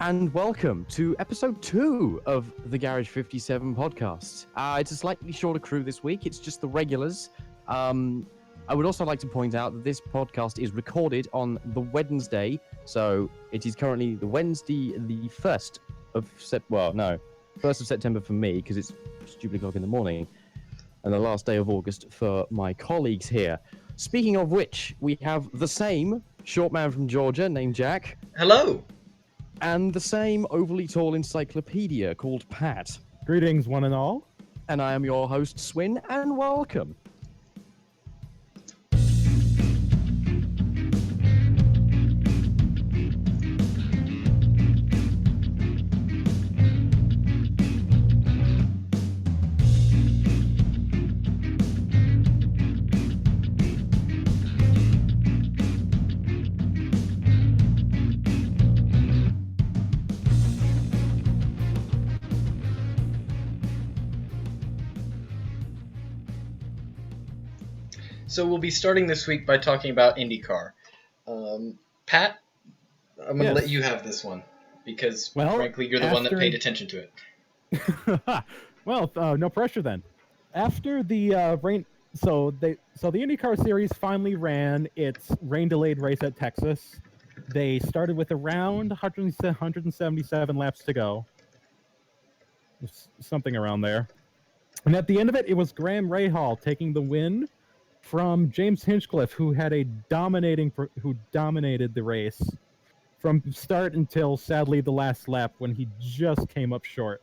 and welcome to episode 2 of the Garage 57 podcast. It's a slightly shorter crew this week. It's just the regulars. I would also like to point out that this podcast is recorded on the Wednesday, so it is currently the Wednesday, the 1st of September for me, because it's stupid o'clock in the morning, and the last day of August for my colleagues here. Speaking of which, we have the same short man from Georgia named Jack. Hello. And the same overly tall encyclopedia called Pat. Greetings, one and all. And I am your host, Swin, and welcome. So we'll be starting this week by talking about IndyCar. Pat, I'm going to let you have this one because, frankly, you're the one that paid attention to it. Well, no pressure then. After the rain, so the IndyCar series finally ran its rain-delayed race at Texas. They started with around 177 laps to go, something around there. And at the end of it, it was Graham Rahal taking the win from James Hinchcliffe, who dominated the race from start until, sadly, the last lap when he just came up short.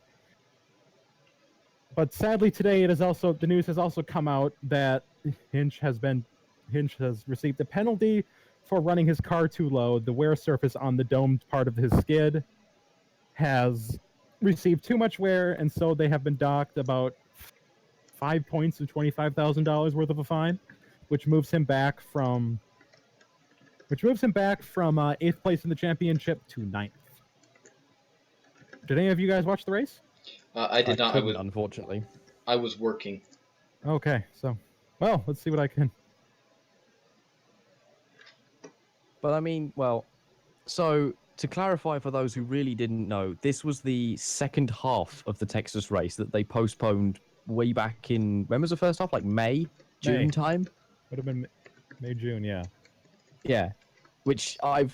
But sadly today, the news has also come out that Hinch has received a penalty for running his car too low. The wear surface on the domed part of his skid has received too much wear, and so they have been docked about 5 points and $25,000 worth of a fine, which moves him back from 8th place in the championship to 9th. Did any of you guys watch the race? I did not. Unfortunately. I was working. Okay, so, well, let's see what I can. But I mean, so to clarify for those who really didn't know, this was the second half of the Texas race that they postponed way back in, when was the first half? Like June time? Would have been May, June, yeah. Yeah, which I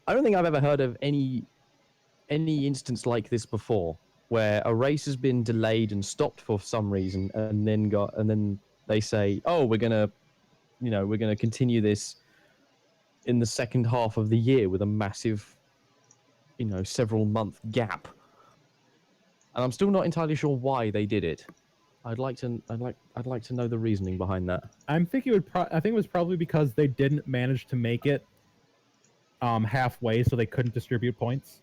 don't think I've ever heard of any instance like this before, where a race has been delayed and stopped for some reason, and then they say, "Oh, we're gonna continue this in the second half of the year with a massive, several month gap." And I'm still not entirely sure why they did it. I'd like to know the reasoning behind that. I think it was probably because they didn't manage to make it halfway, so they couldn't distribute points.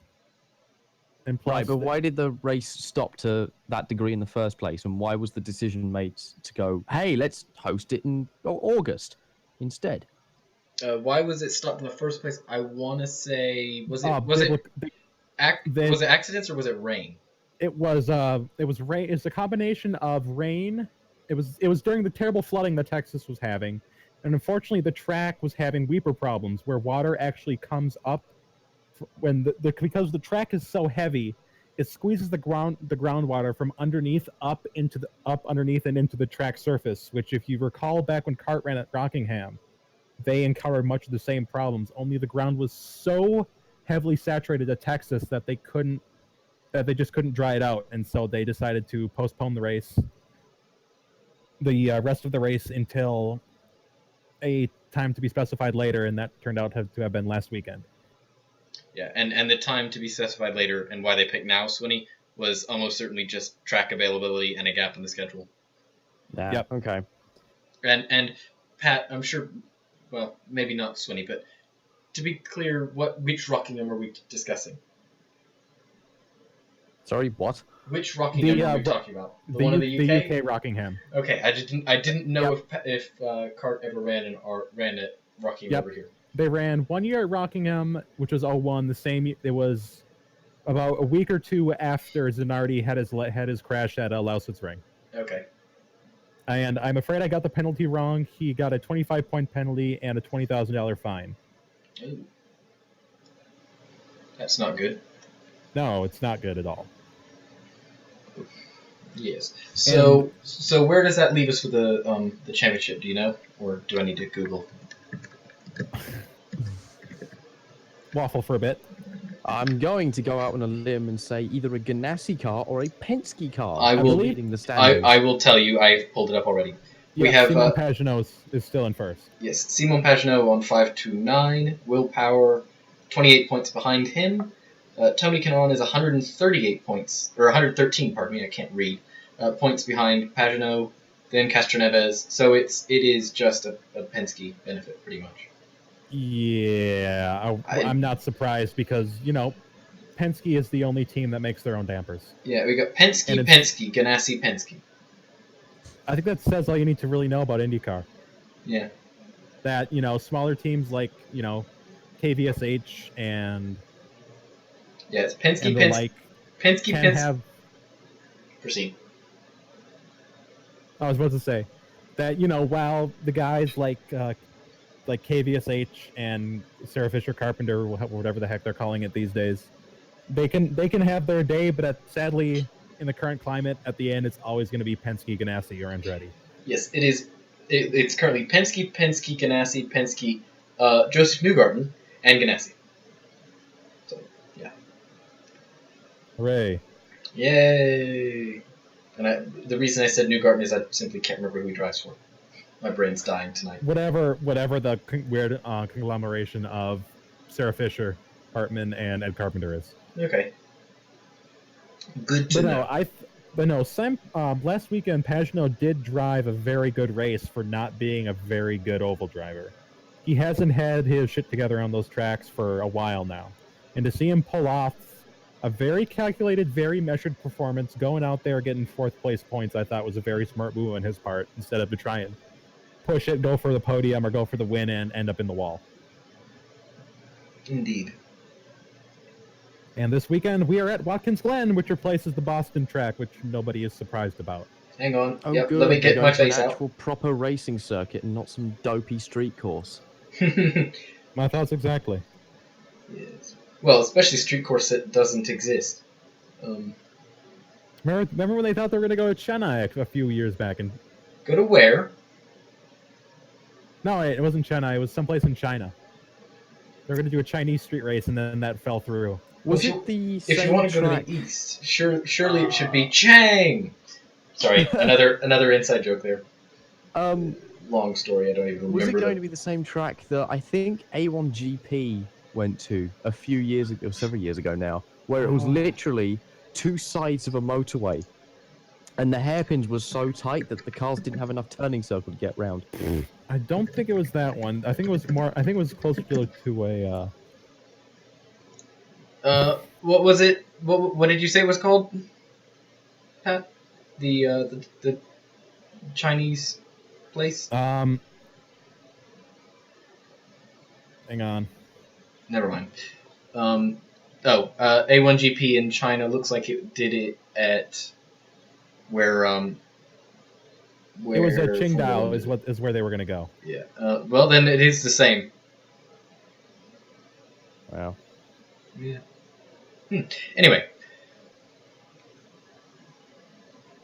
And plus, right, but why did the race stop to that degree in the first place? And why was the decision made to go, hey, let's host it in August instead? Why was it stopped in the first place? I want to say, was it accidents or was it rain? It was rain. It's a combination of rain. It was during the terrible flooding that Texas was having, and unfortunately the track was having weeper problems where water actually comes up when because the track is so heavy, it squeezes the groundwater from underneath up underneath and into the track surface. Which, if you recall, back when Kart ran at Rockingham, they encountered much of the same problems. Only the ground was so heavily saturated at Texas that they just couldn't dry it out, and so they decided to postpone the rest of the race until a time to be specified later, and that turned out to have been last weekend. Yeah, and the time to be specified later, and why they picked now, Swinney, was almost certainly just track availability and a gap in the schedule. Yeah. Yep. Okay. And Pat, I'm sure, well, maybe not Swinney, but to be clear, which Rockingham are we discussing? Sorry, what? Which Rockingham are we talking about? The one in the UK? The UK Rockingham. Okay, I didn't know if Kart ever ran at Rockingham over here. They ran 1 year at Rockingham, which was 01. It was about a week or two after Zanardi had his crash at Lausitz Ring. Okay. And I'm afraid I got the penalty wrong. He got a 25-point penalty and a $20,000 fine. Ooh. That's not good. No, it's not good at all. Yes. So where does that leave us with the championship? Do you know, or do I need to Google? Waffle for a bit. I'm going to go out on a limb and say either a Ganassi car or a Penske car. I will leading the standings. I will tell you. I've pulled it up already. Yeah, we have Simon Pagenaud is still in first. Yes, Simon Pagenaud on 529. Will Power, 28 points behind him. Tony Kanaan is 138 points, or 113. Pardon me, I can't read. Points behind Pagenaud, then Castroneves. So it is just a Penske benefit, pretty much. Yeah, I'm not surprised because, Penske is the only team that makes their own dampers. Yeah, we got Penske, Ganassi, Penske. I think that says all you need to really know about IndyCar. Yeah. That, smaller teams like, KVSH and... Yeah, it's Penske, and the like Penske, can have... Proceed. I was about to say that, while the guys like KVSH and Sarah Fisher Carpenter, or whatever the heck they're calling it these days, they can have their day, but sadly, in the current climate, at the end, it's always going to be Penske, Ganassi, or Andretti. Yes, it is. It's currently Penske, Ganassi, Penske, Joseph Newgarden, and Ganassi. So, yeah. Hooray. Yay! And the reason I said Newgarden is I simply can't remember who he drives for. My brain's dying tonight. Whatever the weird conglomeration of Sarah Fisher, Hartman, and Ed Carpenter is. Okay. Good to know. Last weekend, Pagenaud did drive a very good race for not being a very good oval driver. He hasn't had his shit together on those tracks for a while now. And to see him pull off a very calculated, very measured performance, going out there getting fourth place points, I thought was a very smart move on his part, instead of to try and push it, go for the podium, or go for the win and end up in the wall. Indeed. And this weekend, we are at Watkins Glen, which replaces the Boston track, which nobody is surprised about. Hang on. Oh, yep, good. Let me get my face an out. actual proper racing circuit and not some dopey street course. My thoughts exactly. Yes. Well, especially street course that doesn't exist. Remember when they thought they were going to go to Chennai a few years back? And go to where? No, it wasn't Chennai. It was someplace in China. They were going to do a Chinese street race, and then that fell through. Was it the same If you want to go to the east, surely it should be Chang. Sorry, another inside joke there. Long story. I don't even remember. Was it going to be the same track that I think A1GP went to a few years ago, several years ago now, where it was literally two sides of a motorway, and the hairpins were so tight that the cars didn't have enough turning circle to get round? I don't think it was that one. I think it was more. I think it was closer to a. What was it? What did you say it was called, Pat? The Chinese place? Hang on. Never mind. A1GP in China looks like it did it at where it was at Qingdao is where they were going to go. Yeah. Well, then it is the same. Wow. Yeah. Anyway.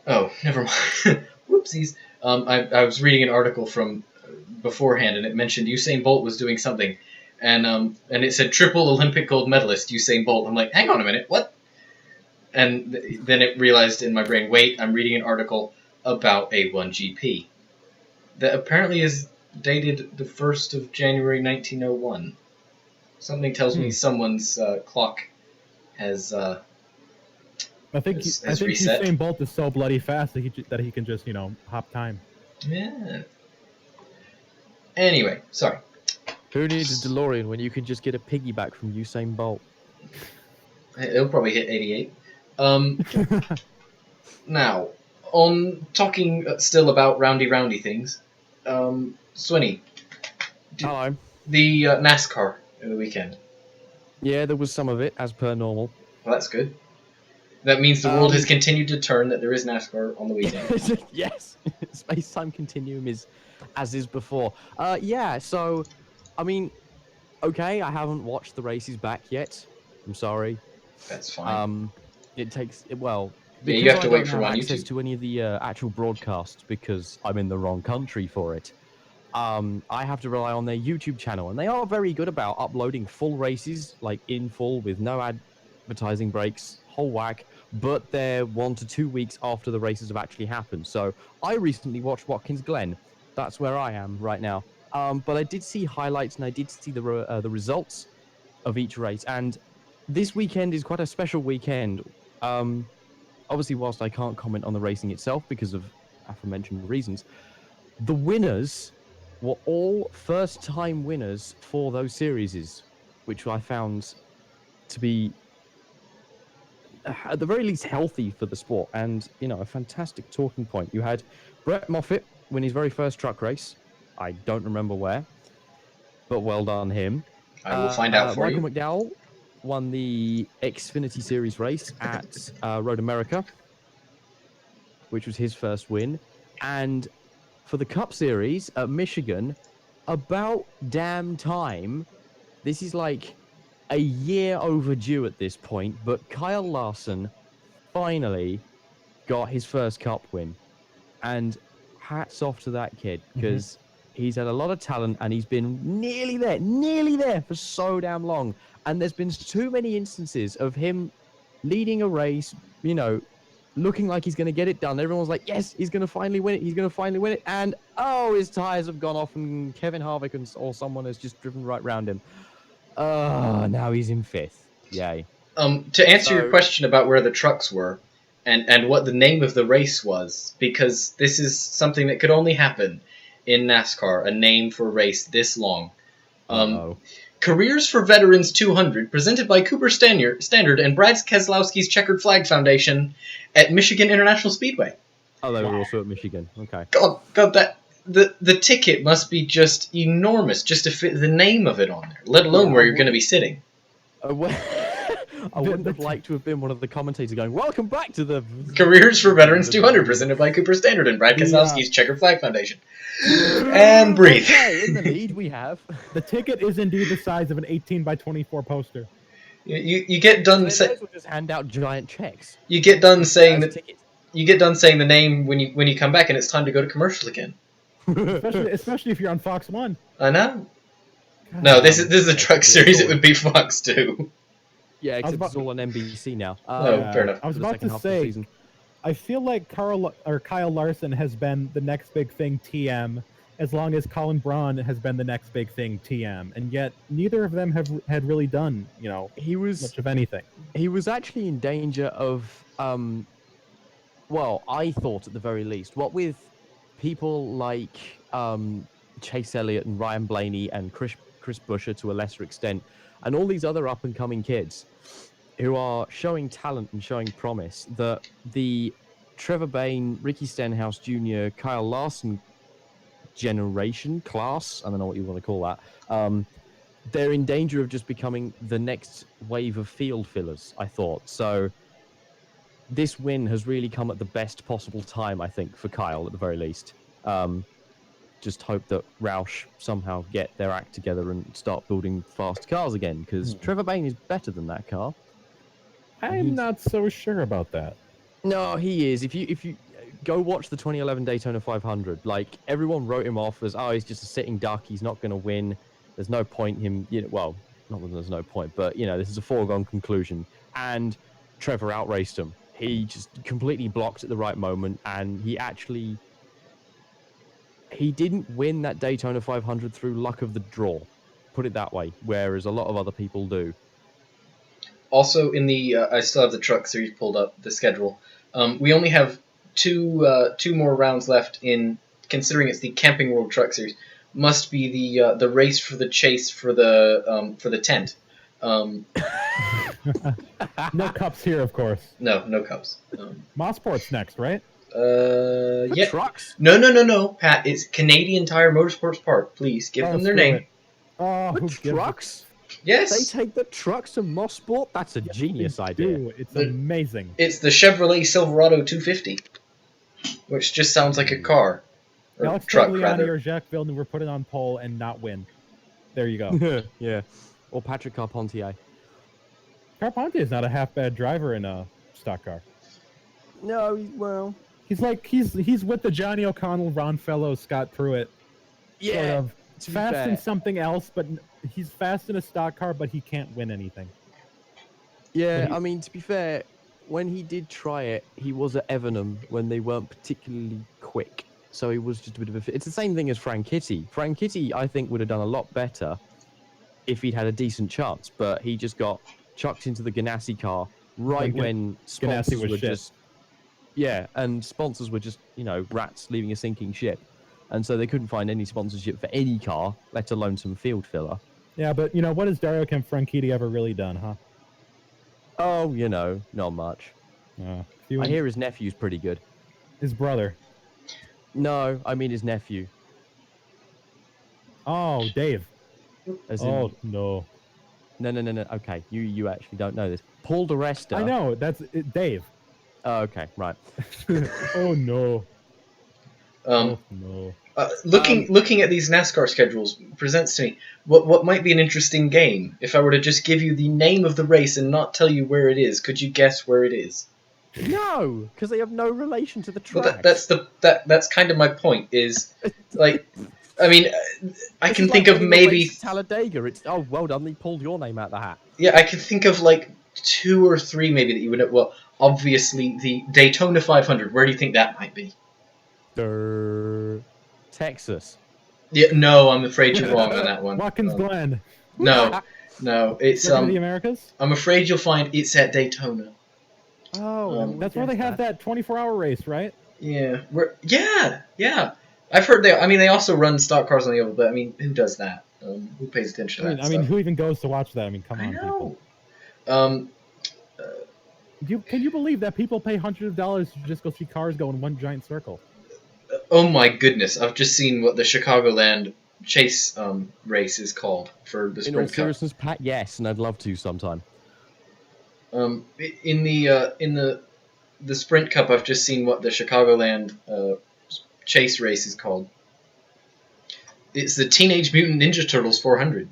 Oh, never mind. Whoopsies. I was reading an article from beforehand, and it mentioned Usain Bolt was doing something, and it said triple Olympic gold medalist Usain Bolt. I'm like, hang on a minute, what? And then it realized in my brain, wait, I'm reading an article about A1GP that apparently is dated the 1st of January 1901. Something tells me someone's clock has I think reset. Usain Bolt is so bloody fast that he can just hop time. Yeah. Anyway, sorry. Who needs a DeLorean when you can just get a piggyback from Usain Bolt? It'll probably hit 88. Now, on talking still about roundy things, Swinny. Hello. The NASCAR in the weekend. Yeah, there was some of it, as per normal. Well, that's good. That means the world has continued to turn, that there is NASCAR on the weekend. Yes. Space-time continuum is as is before. Yeah, so, I mean, okay, I haven't watched the races back yet. I'm sorry. That's fine. It takes well. Yeah, Because you have I to don't wait for have him on access YouTube. to any of the actual broadcasts because I'm in the wrong country for it. I have to rely on their YouTube channel, and they are very good about uploading full races, like in full with no advertising breaks, whole whack. But they're 1 to 2 weeks after the races have actually happened. So I recently watched Watkins Glen. That's where I am right now. But I did see highlights, and I did see the results of each race. And this weekend is quite a special weekend. Um, Obviously, whilst I can't comment on the racing itself because of aforementioned reasons, the winners were all first-time winners for those series, which I found to be, at the very least, healthy for the sport, and a fantastic talking point. You had Brett Moffitt win his very first truck race. I don't remember where, but well done him. I will find out for Michael you. McDowell won the Xfinity Series race at Road America, which was his first win. And for the Cup Series at Michigan, about damn time. This is like a year overdue at this point, but Kyle Larson finally got his first Cup win. And hats off to that kid because he's had a lot of talent and he's been nearly there for so damn long. And there's been too many instances of him leading a race, looking like he's going to get it done. Everyone's like, yes, he's going to finally win it. He's going to finally win it. And oh, his tires have gone off and Kevin Harvick or someone has just driven right round him. Now he's in fifth. Yay. To answer your question about where the trucks were and what the name of the race was, because this is something that could only happen in NASCAR, a name for a race this long. Careers for Veterans 200, presented by Cooper Standard and Brad Keselowski's Checkered Flag Foundation at Michigan International Speedway. Oh, they were also at Michigan. Okay. God, that the ticket must be just enormous just to fit the name of it on there, let alone where you're going to be sitting. I wouldn't have liked to have been one of the commentators going, welcome back to the Careers for Veterans 200, presented by Cooper Standard and Brad Keselowski's Checkered Flag Foundation. And breathe. Okay, in the lead we have. The ticket is indeed the size of an 18 by 24 poster. You get done saying just hand out giant checks. You get done saying that. You get done saying the name when you come back and it's time to go to commercial again. especially if you're on Fox 1. I know. God, no, this is a truck series. It would be Fox 2. Yeah, except it's all on NBC now. Fair enough. I was about to say, I feel like Kyle Larson has been the next big thing TM, as long as Colin Braun has been the next big thing TM, and yet neither of them had really done much of anything. He was actually in danger of, well, I thought at the very least, what with people like Chase Elliott and Ryan Blaney and Chris Buescher to a lesser extent, and all these other up-and-coming kids who are showing talent and showing promise, that the Trevor Bayne, Ricky Stenhouse Jr., Kyle Larson class, I don't know what you want to call that, they're in danger of just becoming the next wave of field fillers, I thought. So this win has really come at the best possible time, I think, for Kyle at the very least. Just hope that Roush somehow get their act together and start building fast cars again, because Trevor Bayne is better than that car. I'm not so sure about that. No, he is. If you go watch the 2011 Daytona 500, like, everyone wrote him off as, he's just a sitting duck, he's not going to win, there's no point him, well, not that there's no point, but, this is a foregone conclusion. And Trevor outraced him. He just completely blocked at the right moment, and he didn't win that Daytona 500 through luck of the draw, put it that way, whereas a lot of other people do. Also, in the I still have the truck series pulled up, the schedule. We only have two more rounds left in, considering it's the Camping World Truck Series. Must be the race for the chase for the tent. No cups here, of course. No cups. Motorsport's next, right? Yeah. Trucks? No, Pat. It's Canadian Tire Motorsports Park. Please give them their name. Who trucks? Yes. They take the trucks to Motorsport? That's a genius idea. It's amazing. It's the Chevrolet Silverado 250, which just sounds like a car. Or Alex truck, Tagliani rather. or Jacques Villeneuve were put it on pole and not win. There you go. Yeah. Or Patrick Carpentier. Carpente is not a half bad driver in a stock car. No, well, he's with the Johnny O'Connell, Ron Fellows, Scott Pruitt. Yeah, sort of fast fair. in something else, but he's fast in a stock car, but he can't win anything. Yeah, I mean, to be fair, when he did try it, he was at Evernham when they weren't particularly quick. So he was just a bit of a... It's the same thing as Franchitti. Franchitti, I think, would have done a lot better if he'd had a decent chance, but he just got chucked into the Ganassi car when sponsors were just... Yeah, and sponsors were just, rats leaving a sinking ship. And so they couldn't find any sponsorship for any car, let alone some field filler. Yeah, but, what has Dario Franchitti ever really done, huh? Oh, not much. I hear his nephew's pretty good. His brother? No, I mean his nephew. Oh, Dave. No. No. Okay, you actually don't know this. Paul DeResta. I know, that's Dave. Oh, okay, right. Oh, no. Oh, no. Looking at these NASCAR schedules presents to me what might be an interesting game. If I were to just give you the name of the race and not tell you where it is, could you guess where it is? No, because they have no relation to the track. Well, that's kind of my point. Is like, I mean, I can think of maybe Talladega. It's well done. They pulled your name out of the hat. Yeah, I can think of like 2 or 3 maybe that you would know. Well, obviously the Daytona 500. Where do you think that might be? Texas. Yeah, no, I'm afraid you're wrong on that one. Watkins Glen. No, it's the Americas. I'm afraid you'll find it's at Daytona. Oh, that's where they have that 24-hour race, right? Yeah, yeah. I've heard they. I mean, they also run stock cars on the oval, but I mean, who does that? Who pays attention to that? I mean, who even goes to watch that? I mean, come on, people. Can you believe that people pay hundreds of dollars to just go see cars go in one giant circle? Oh my goodness! I've just seen what the Chicagoland Chase race is called for the Sprint Cup. In all seriousness, Pat, yes, and I'd love to sometime. In the Sprint Cup, I've just seen what the Chicagoland Chase race is called. It's the Teenage Mutant Ninja Turtles 400.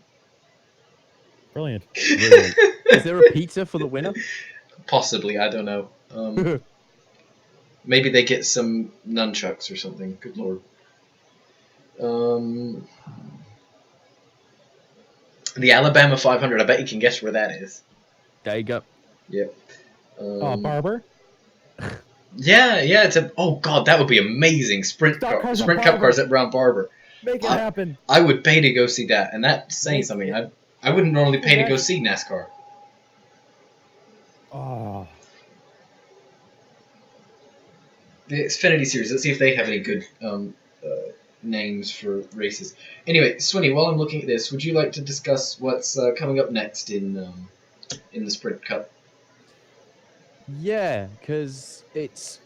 Brilliant. Is there a pizza for the winner? Possibly, I don't know. Maybe they get some nunchucks or something. Good lord. The Alabama 500. I bet you can guess where that is. There you go. Yep. Barber. Yeah. It's a. Oh god, that would be amazing. Sprint Cup cars at Brown Barber. Make it happen. I would pay to go see that, and that's saying something. I wouldn't normally pay to go see NASCAR. Oh. The Xfinity Series. Let's see if they have any good names for races. Anyway, Swinny, while I'm looking at this, would you like to discuss what's coming up next in the Sprint Cup? Yeah, because it's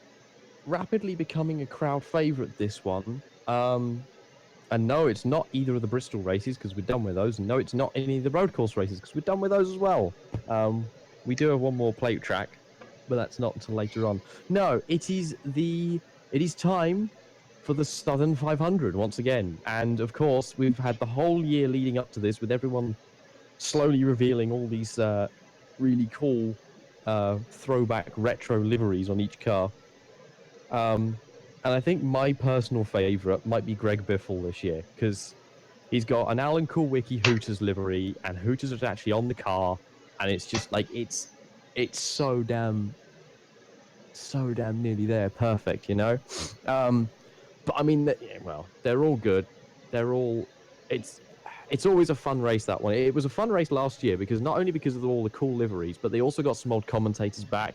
rapidly becoming a crowd favourite, this one. And no, it's not either of the Bristol races, because we're done with those. And no, it's not any of the road course races, because we're done with those as well. We do have one more plate track, but that's not until later on. No, it is time for the Southern 500 once again. And of course, we've had the whole year leading up to this with everyone slowly revealing all these really cool throwback retro liveries on each car. And I think my personal favourite might be Greg Biffle this year, because he's got an Alan Kulwicki Hooters livery, and Hooters is actually on the car, and it's just like it's so damn nearly there, perfect, But I mean, they're all good. It's always a fun race, that one. It was a fun race last year because not only because of all the cool liveries, but they also got some old commentators back.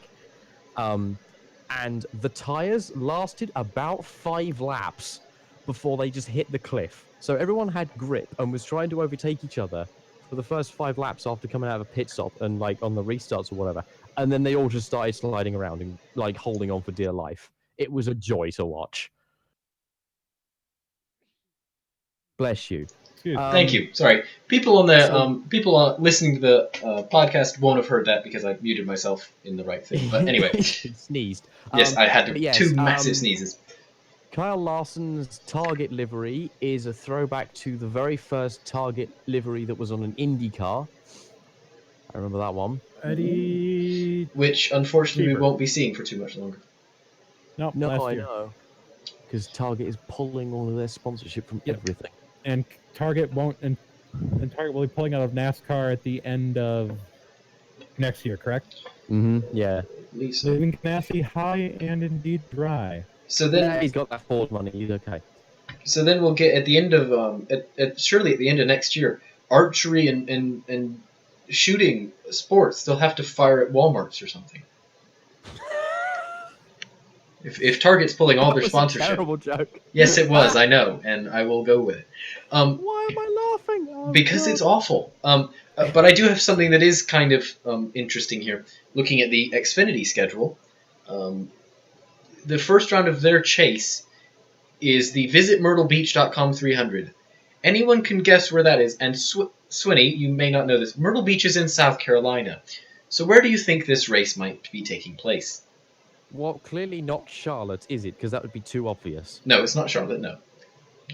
And the tires lasted about 5 laps before they just hit the cliff. So everyone had grip and was trying to overtake each other for the first 5 laps after coming out of a pit stop and like on the restarts or whatever. And then they all just started sliding around and like holding on for dear life. It was a joy to watch. Bless you. Thank you. Sorry, people on the people listening to the podcast won't have heard that because I muted myself in the right thing. But anyway, sneezed. Yes, I had 2 massive sneezes. Kyle Larson's Target livery is a throwback to the very first Target livery that was on an Indy car. I remember that one. Eddie. Which, unfortunately, Cheaper. we won't be seeing for too much longer. Nope, No, last I year. know. Because Target is pulling all of their sponsorship from everything. And Target won't, and Target will be pulling out of NASCAR at the end of next year, correct? Mm-hmm. Yeah. Lisa. Leaving Ganassi high and indeed dry. So then he's got that Ford money. He's okay. So then we'll get at the end of surely at the end of next year, archery and shooting sports they'll have to fire at Walmarts or something. If Target's pulling all their sponsorship, a terrible joke. Yes, it was. I know, and I will go with it. Why am I laughing? Oh, because God. it's awful. But I do have something that is kind of interesting here. Looking at the Xfinity schedule, the first round of their chase is the visitmyrtlebeach.com 300. Anyone can guess where that is, and Swinney, you may not know this. Myrtle Beach is in South Carolina. So where do you think this race might be taking place? Well, clearly not Charlotte, is it? Because that would be too obvious. No, it's not Charlotte, no.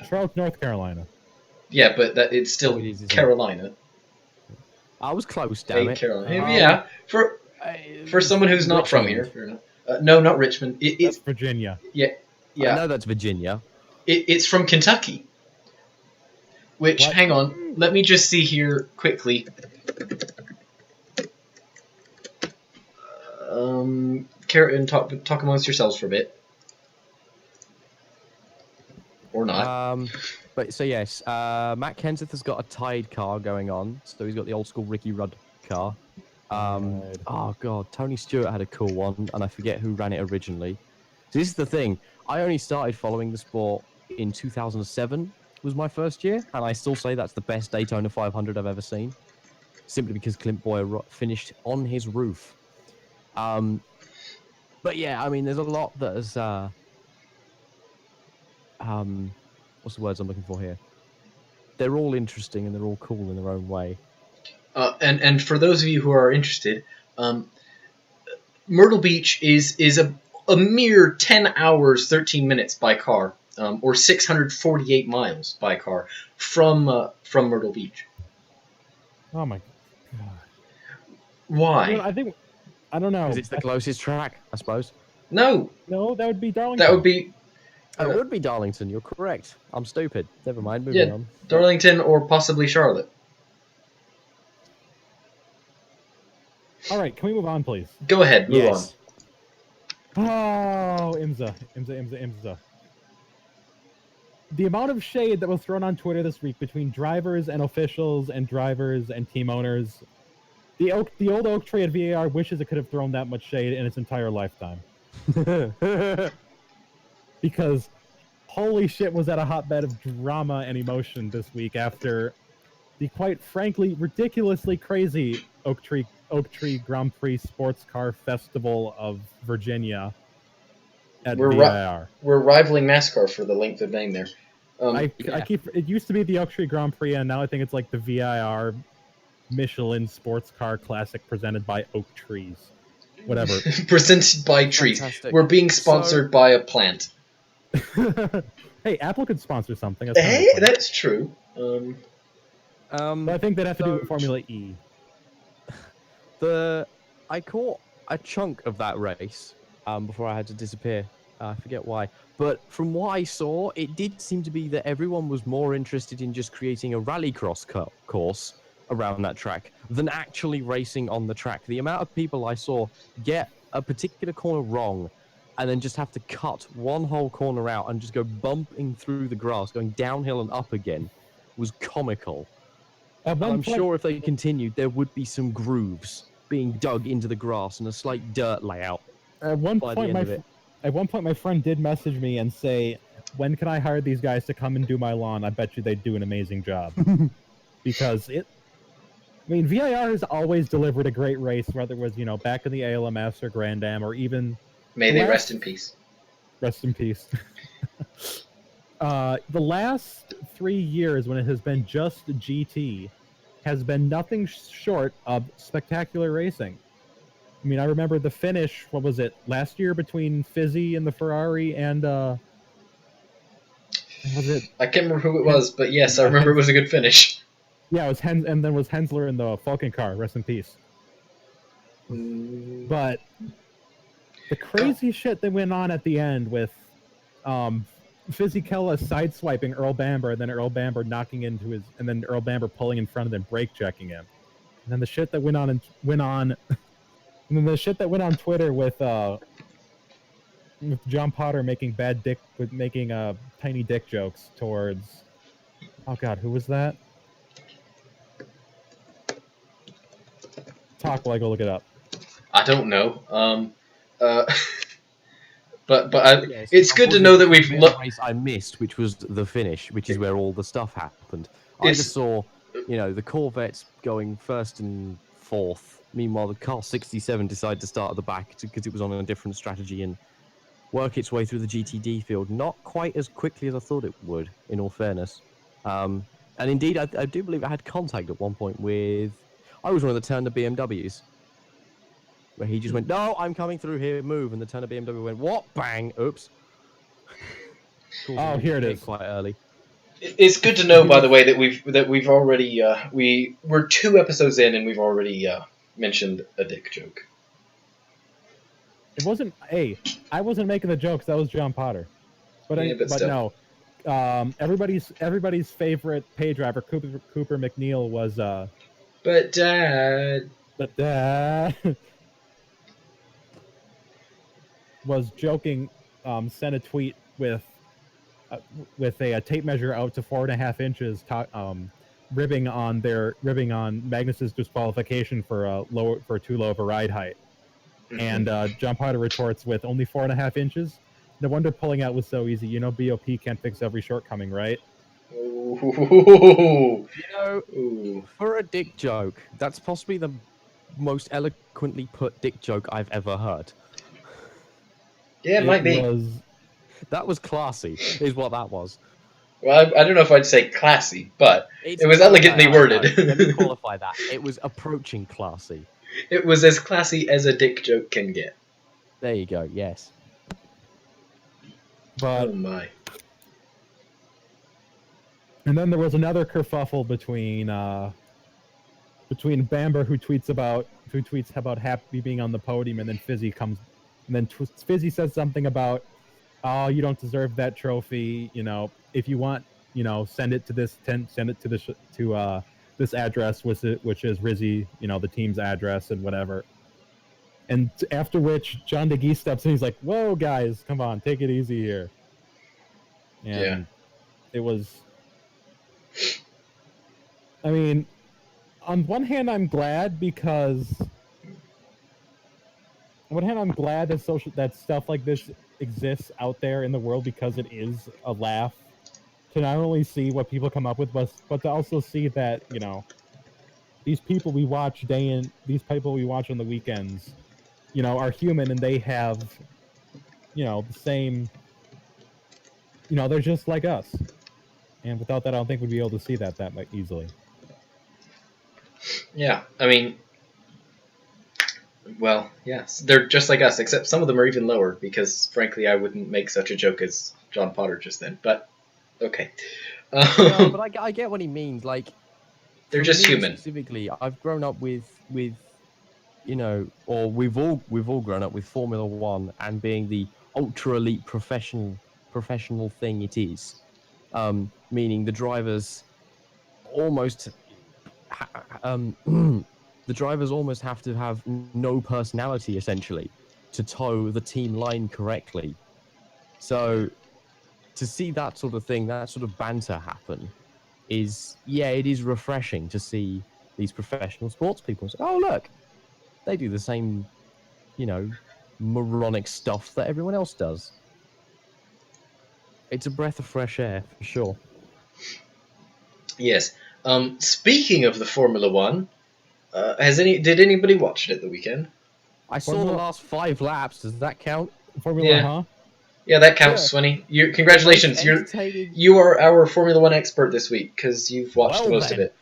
Charlotte, North Carolina. Yeah, but it's still Carolina. I was close, damn it. Carolina. Yeah, for someone who's not from here. No, not Richmond. It's Virginia. Yeah. I know that's Virginia. It's from Kentucky. Which, hang on, let me just see here quickly. And talk amongst yourselves for a bit. Or not. But so yes, Matt Kenseth has got a tied car going on, so he's got the old school Ricky Rudd car. Oh god, Tony Stewart had a cool one, and I forget who ran it originally. So this is the thing. I only started following the sport in 2007. Was my first year, and I still say that's the best Daytona 500 I've ever seen, simply because Clint Boyer finished on his roof. But yeah, I mean, there's a lot that is what's the words I'm looking for here? They're all interesting and they're all cool in their own way. And for those of you who are interested, Myrtle Beach is a mere 10 hours 13 minutes by car. Or 648 miles by car from Myrtle Beach. Oh my god! Why? You know, I don't know. Because it's the closest track, I suppose. No, that would be Darlington. That would be. It would be Darlington. You're correct. I'm stupid. Never mind. Moving on. Darlington or possibly Charlotte. All right, can we move on, please? Go ahead. Move on. Oh, IMSA. The amount of shade that was thrown on Twitter this week between drivers and officials and drivers and team owners. The old oak tree at VAR wishes it could have thrown that much shade in its entire lifetime. Because holy shit was that a hotbed of drama and emotion this week after the quite frankly ridiculously crazy Oak Tree Grand Prix Sports Car Festival of Virginia at VIR. We're rivaling NASCAR for the length of name there. It used to be the Oak Tree Grand Prix, and now I think it's like the VIR Michelin Sports Car Classic presented by Oak Trees. Whatever. Presented by trees. Fantastic. We're being sponsored by a plant. Hey, Apple could sponsor something. Hey, that's true. But I think they'd have to do Formula E. I caught a chunk of that race before I had to disappear. I forget why. But from what I saw, it did seem to be that everyone was more interested in just creating a rallycross course around that track than actually racing on the track. The amount of people I saw get a particular corner wrong and then just have to cut one whole corner out and just go bumping through the grass, going downhill and up again, was comical. I'm sure if they continued, there would be some grooves being dug into the grass and a slight dirt layout. At one point, my friend did message me and say, "When can I hire these guys to come and do my lawn? I bet you they'd do an amazing job." Because VIR has always delivered a great race, whether it was back in the ALMS or Grand Am or even. May they rest in peace. Rest in peace. The last 3 years, when it has been just GT, has been nothing short of spectacular racing. I mean, I remember the finish, what was it, last year between Fizzy and the Ferrari and, was it? I can't remember who it was, but yes, I remember it was a good finish. Yeah, it was and then was Hensler in the Falcon car, rest in peace. But the crazy shit that went on at the end with Fisichella sideswiping Earl Bamber, and then Earl Bamber knocking into his, and then Earl Bamber pulling in front of him, brake checking him, and then the shit that went on and then the shit that went on Twitter with John Potter making tiny dick jokes towards, oh god, who was that? Talk while I go look it up. I don't know. Yes, it's good to know that we've looked. Race I missed, which was the finish, which is where all the stuff happened. I just saw, the Corvettes going first and fourth. Meanwhile, the car 67 decided to start at the back because it was on a different strategy and work its way through the GTD field. Not quite as quickly as I thought it would, in all fairness. And indeed, I do believe I had contact at one point with. I was one of the Turner BMWs. Where he just went, no, I'm coming through here, move. And the Turner BMW went, what? Bang. Oops. Cool, oh, here it is. Quite early. It's good to know, by the way, that we've already we're 2 episodes in and we've already mentioned a dick joke. It wasn't. Hey, I wasn't making the jokes. That was John Potter. But no. Everybody's favorite pay driver, Cooper McNeil, was. But Dad. Was joking. Sent a tweet with a tape measure out to 4.5 inches, ribbing on Magnus's disqualification for too low of a ride height. Mm-hmm. And John Potter retorts with only 4.5 inches. No wonder pulling out was so easy. BOP can't fix every shortcoming, right? Ooh. For a dick joke, that's possibly the most eloquently put dick joke I've ever heard. Yeah, it might be. That was classy, is what that was. Well, I don't know if I'd say classy, but it was elegantly worded. Let me qualify that. It was approaching classy. It was as classy as a dick joke can get. There you go, yes. But, oh my. And then there was another kerfuffle between Bamber, who tweets about Happy being on the podium, and then Fizzy comes, and then Fizzy says something about, oh, you don't deserve that trophy. If you want, send it to this this address, which is Rizzy, the team's address and whatever. And after which, John DeGee steps in. He's like, "Whoa, guys, come on, take it easy here." And it was. I mean, on one hand, I'm glad because. On one hand, I'm glad that stuff like this exists out there in the world, because it is a laugh to not only see what people come up with, but to also see that these people we watch on the weekends, are human, and they have the same, they're just like us, and without that, I don't think we'd be able to see that easily. Yeah, I mean, well, yes, they're just like us, except some of them are even lower, because frankly, I wouldn't make such a joke as John Potter just then. But okay. No, but I get what he means. Like, they're just human. Specifically, I've grown up with or we've all grown up with Formula One and being the ultra elite professional thing it is. Meaning the drivers almost. The drivers almost have to have no personality, essentially, to tow the team line correctly. So, to see that sort of thing, that sort of banter happen, it is refreshing to see these professional sports people say, oh, look, they do the same, moronic stuff that everyone else does. It's a breath of fresh air, for sure. Yes. Speaking of the Formula One, did anybody watch it at the weekend? I saw the last 5 laps. Does that count? Formula, huh? Yeah, that counts, Swinny. Congratulations. You are our Formula One expert this week because you've watched most of it.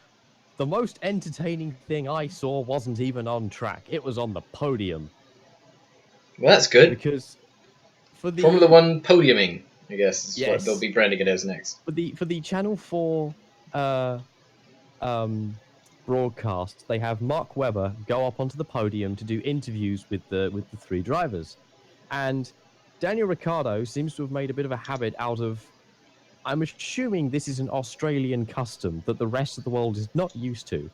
The most entertaining thing I saw wasn't even on track. It was on the podium. Well, that's good. Because for the Formula One podiuming, I guess, is what they'll be branding it as next. For the Channel 4 broadcast, they have Mark Webber go up onto the podium to do interviews with the three drivers, and Daniel Ricciardo seems to have made a bit of a habit out of. I'm assuming this is an Australian custom that the rest of the world is not used to.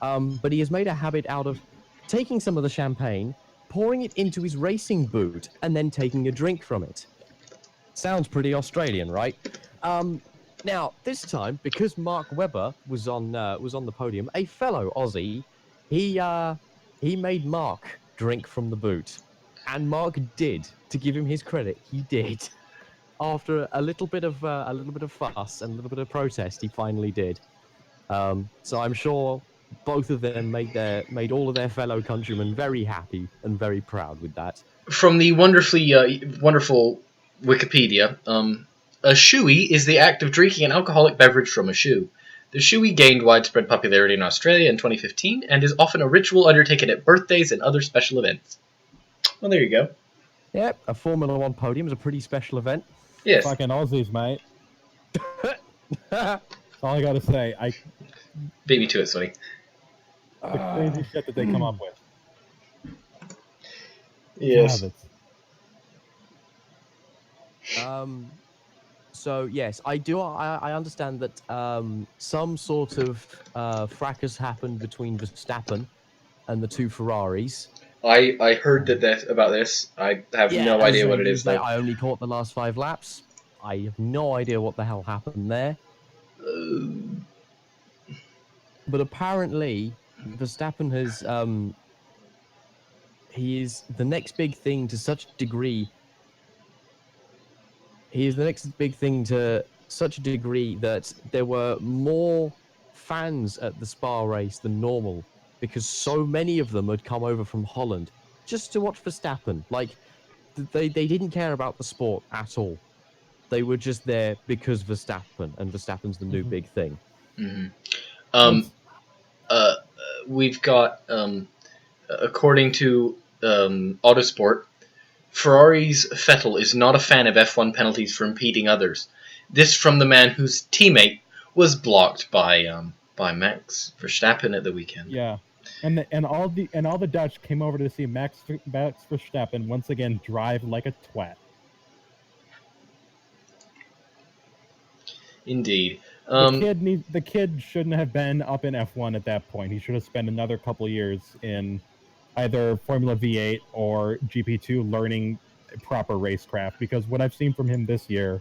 But he has made a habit out of taking some of the champagne, pouring it into his racing boot, and then taking a drink from it. Sounds pretty Australian, right? Now, this time, because Mark Webber was on the podium, a fellow Aussie, he made Mark drink from the boot, and Mark did. To give him his credit, he did. After a little bit of fuss and a little bit of protest, he finally did. So I'm sure both of them made all of their fellow countrymen very happy and very proud with that. From the wonderful Wikipedia, a shoey is the act of drinking an alcoholic beverage from a shoe. The shoey gained widespread popularity in Australia in 2015 and is often a ritual undertaken at birthdays and other special events. Well, there you go. Yep, a Formula One podium is a pretty special event. Yes. Fucking Aussies, mate. That's all I gotta say. Beat me to it, Sonny. The crazy shit that they come up with. Yes. So yes, I do. I understand that some sort of fracas happened between Verstappen and the two Ferraris. I heard about this. I have no idea what it is, though. I only caught the last 5 laps. I have no idea what the hell happened there. But apparently, Verstappen has he is the next big thing to such a degree. He is the next big thing to such a degree that there were more fans at the Spa race than normal because so many of them had come over from Holland just to watch Verstappen. Like, they didn't care about the sport at all. They were just there because Verstappen, and Verstappen's the new big thing. Mm-hmm. We've got, according to Autosport, Ferrari's Vettel is not a fan of F1 penalties for impeding others. This from the man whose teammate was blocked by Max Verstappen at the weekend. Yeah, and all the Dutch came over to see Max Verstappen once again drive like a twat. Indeed. The kid shouldn't have been up in F1 at that point. He should have spent another couple of years in either Formula V8 or GP2 learning proper racecraft, because what I've seen from him this year,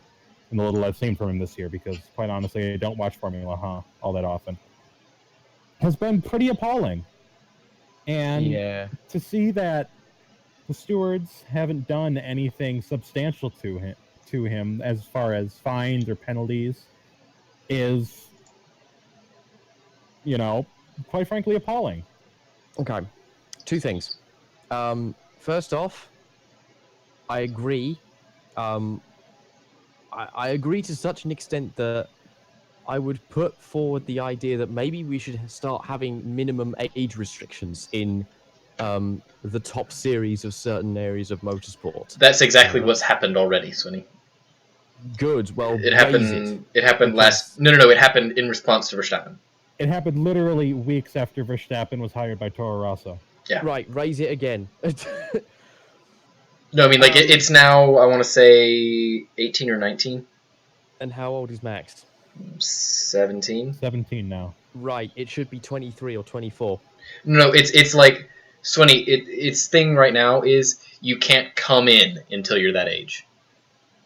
and the little I've seen from him this year, because quite honestly, I don't watch Formula all that often, has been pretty appalling. And to see that the stewards haven't done anything substantial to him as far as fines or penalties is, quite frankly appalling. Okay. 2 things. First off, I agree. I agree to such an extent that I would put forward the idea that maybe we should start having minimum age restrictions in the top series of certain areas of motorsport. That's exactly what's happened already, Swinny. Good. Well, it happened. It happened last. No. It happened in response to Verstappen. It happened literally weeks after Verstappen was hired by Toro Rosso. Yeah. Right. Raise it again. No, I mean, it's now, I want to say 18 or 19. And how old is Max? 17. 17 now. Right. It should be 23 or 24. No, it's like, Swinny, its thing right now is you can't come in until you're that age.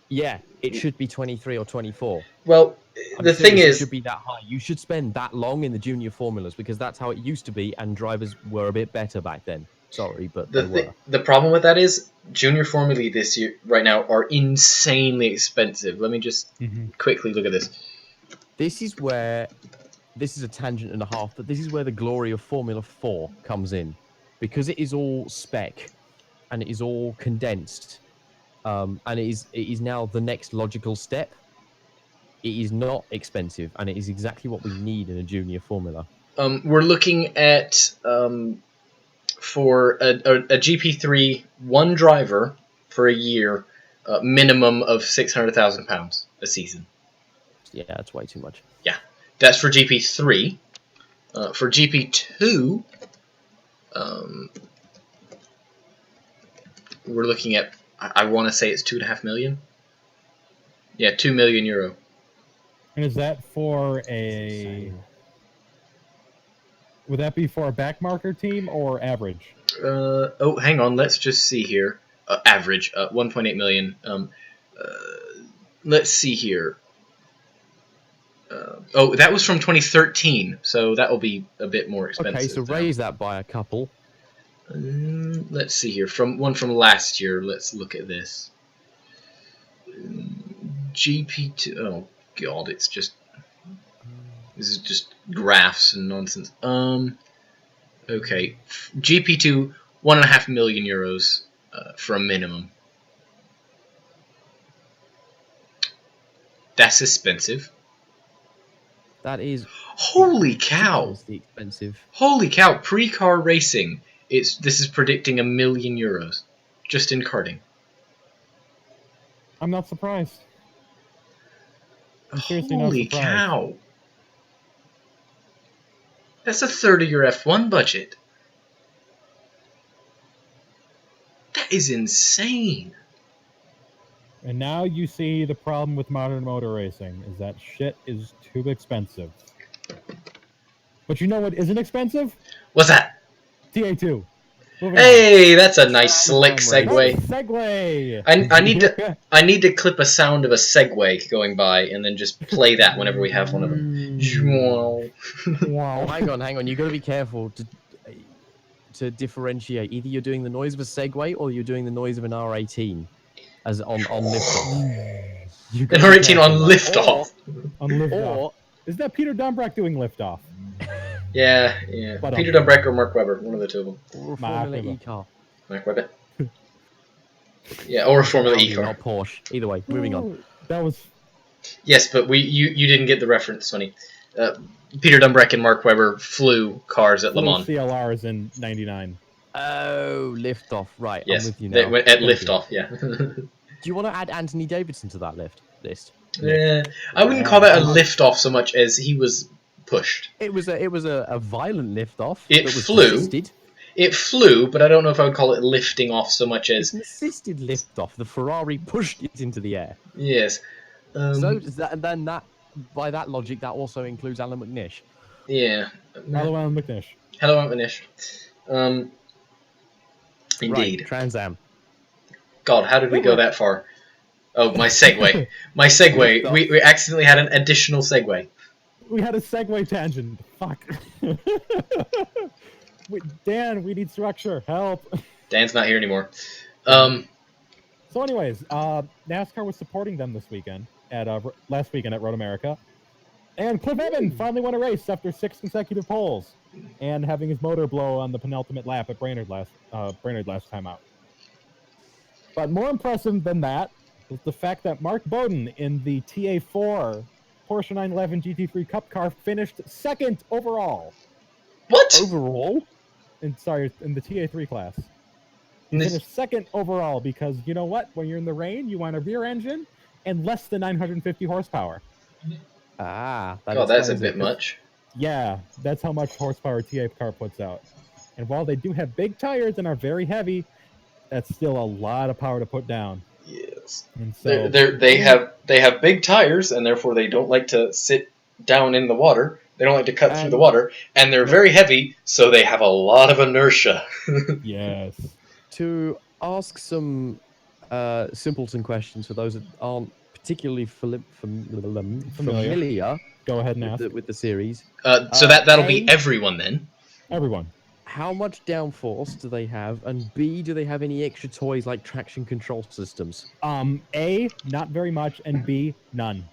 Yeah, it should be 23 or 24. Well, the thing is, it should be that high. You should spend that long in the junior formulas because that's how it used to be, and drivers were a bit better back then. Sorry, but they were. The problem with that is junior formulae this year, right now, are insanely expensive. Let me just quickly look at this. This is a tangent and a half, but this is where the glory of Formula 4 comes in, because it is all spec, and it is all condensed, and it is now the next logical step. It is not expensive, and it is exactly what we need in a junior formula. We're looking at for a GP3 one driver for a year, minimum of £600,000 a season. Yeah, that's way too much. Yeah, that's for GP3. For GP2, we're looking at, I want to say it's 2.5 million. Yeah, 2 million euro. And is that for a... Would that be for a backmarker team or average? Oh, hang on. Let's just see here. Average, 1.8 million. Let's see here. Oh, that was from 2013, so that will be a bit more expensive. Okay, so raise that by a couple. Let's see here. From last year. Let's look at this. GP2. Oh God, it's just. This is just graphs and nonsense. Okay, GP2, 1.5 million euros for a minimum. That's expensive. That is. Holy cow! Expensive. Holy cow! Pre-car racing. This is predicting €1 million just in karting. I'm not surprised. I'm seriously Holy not surprised. cow! That's a third of your F1 budget. That is insane. And now you see the problem with modern motor racing, is that shit is too expensive. But you know what isn't expensive? What's that? TA2. Hey, that's a nice slick segue. Segue. I need to clip a sound of a Segway going by and then just play that whenever we have one of them. Wow. Oh, hang on. You got to be careful to differentiate. Either you're doing the noise of a Segway or you're doing the noise of an R18 as on liftoff. An R18 on liftoff. On liftoff. Is that Peter Dumbrack doing liftoff? Yeah. But Peter Dumbrack or Mark Webber, one of the two of them. Or a Formula E car. Mark Webber. Yeah, or a Formula E car. Not Porsche. Either way, moving on. That was... Yes, but you didn't get the reference, Sonny. Peter Dumbrack and Mark Webber flew cars at Le Mans. CLRs in '99. Oh, liftoff. Right, yes, I'm with you now. They went at liftoff, yeah. Do you want to add Anthony Davidson to that list? Yeah, I wouldn't call that a liftoff so much as he was pushed. It was a violent liftoff. It flew. Assisted. It flew, but I don't know if I would call it lifting off so much as... It's an assisted liftoff. The Ferrari pushed it into the air. Yes. So by that logic, that also includes Alan McNish. Yeah. Hello, Alan McNish. Hello, Alan McNish. Indeed. Right, Trans Am. God, how did we go that far? Oh, my segue. My segue. We accidentally had an additional segue. We had a segue tangent. Fuck. Dan, we need structure. Help. Dan's not here anymore. So anyways, NASCAR was supporting them this weekend last weekend at Road America. And Cliff Evans finally won a race after 6 consecutive poles and having his motor blow on the penultimate lap at Brainerd last time out. But more impressive than that is the fact that Mark Bowden in the TA4 Porsche 911 GT3 Cup car finished second overall. What? Overall? In the TA3 class. He finished second overall because, you know what? When you're in the rain, you want a rear engine and less than 950 horsepower. That's a bit much. Yeah, that's how much horsepower TA car puts out. And while they do have big tires and are very heavy, that's still a lot of power to put down. Yes. And so they have big tires, and therefore they don't like to sit down in the water. They don't like to cut through the water, and they're very heavy, so they have a lot of inertia. Yes. To ask some simpleton questions for those that aren't particularly familiar. Go ahead and ask. With the series. So that'll be everyone then. Everyone. How much downforce do they have? And B, do they have any extra toys like traction control systems? A, not very much, and B, none.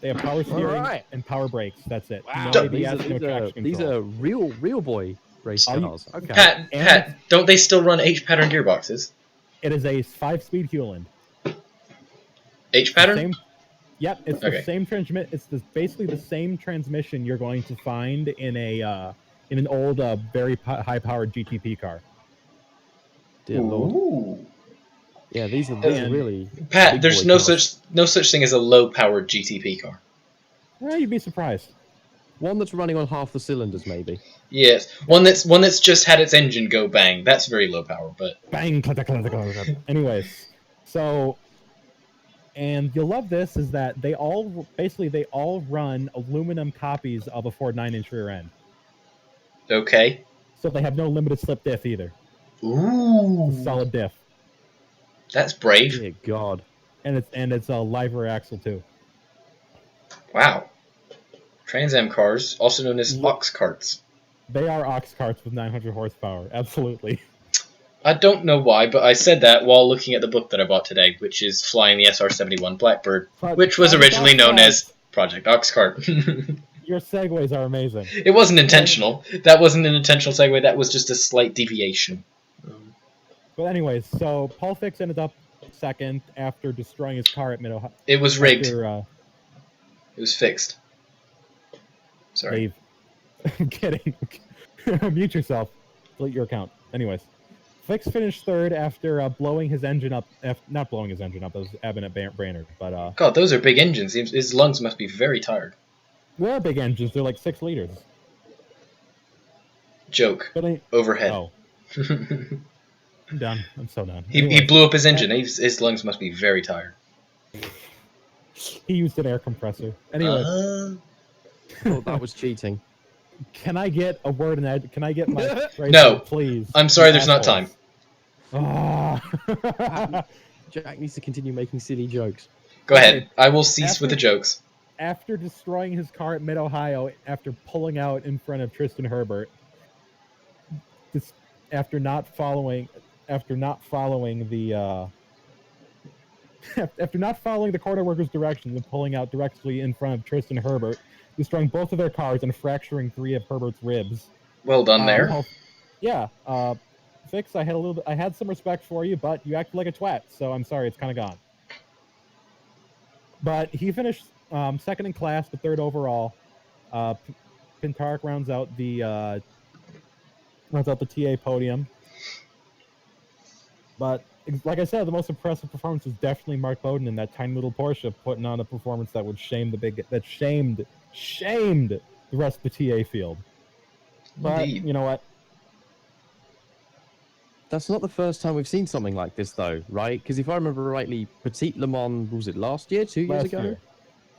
They have power steering and power brakes. That's it. Wow. No ABS, no traction control. These are real boy race cars. Okay. Pat, don't they still run H-pattern gearboxes? It is a 5-speed Hewland. H-pattern? Yep, it's the same transmission. It's basically the same transmission you're going to find in an old, very high-powered GTP car. Dear Lord. Yeah, these are really. Pat, there's no such thing as a low-powered GTP car. Well, you'd be surprised. One that's running on half the cylinders, maybe. Yes, one that's just had its engine go bang. That's very low power, but bang. Anyways, so and you'll love this is that they all run aluminum copies of a Ford 9-inch rear end. okay. So they have no limited slip diff either. Ooh, It's a solid diff. That's brave. Dear God. And it's a live rear axle too. Wow. Trans Am cars, also known as ox carts. They are ox carts with 900 horsepower. Absolutely. I don't know why, but I said that while looking at the book that I bought today, which is Flying the SR-71 Blackbird, which was originally known as Project Oxcart. Your segues are amazing. It wasn't intentional. That wasn't an intentional segue. That was just a slight deviation. But anyways, so Paul Fix ended up second after destroying his car at Mid-Ohio. It was rigged. It was fixed. Sorry. Dave. I'm kidding. Mute yourself. Delete your account. Anyways. Fix finished third after blowing his engine up. Not blowing his engine up, it was Abinett Brainerd. But God, those are big engines. His lungs must be very tired. They're big engines. They're like 6 liters. Joke. Overhead. Oh. I'm done. I'm so done. He blew up his engine. His lungs must be very tired. He used an air compressor. Anyway. Oh, that was cheating. Can I get a word in that? Can I get my no, please? I'm sorry, there's not time. Jack needs to continue making silly jokes. Go ahead. I will cease with the jokes. After destroying his car at Mid-Ohio, after pulling out in front of Tristan Herbert, after not following the corner workers' directions and pulling out directly in front of Tristan Herbert, destroying both of their cars and fracturing 3 of Herbert's ribs. Well done there. Fix, I had some respect for you, but you acted like a twat, so I'm sorry, it's kind of gone. But he finished second in class, but third overall. Pintark rounds out the TA podium. But like I said, the most impressive performance was definitely Mark Bowden in that tiny little Porsche putting on a performance that would shamed the rest of the TA field. But Indeed. You know what? That's not the first time we've seen something like this, though, right? Because if I remember rightly, Petit Le Mans, was it last year, 2 years ago?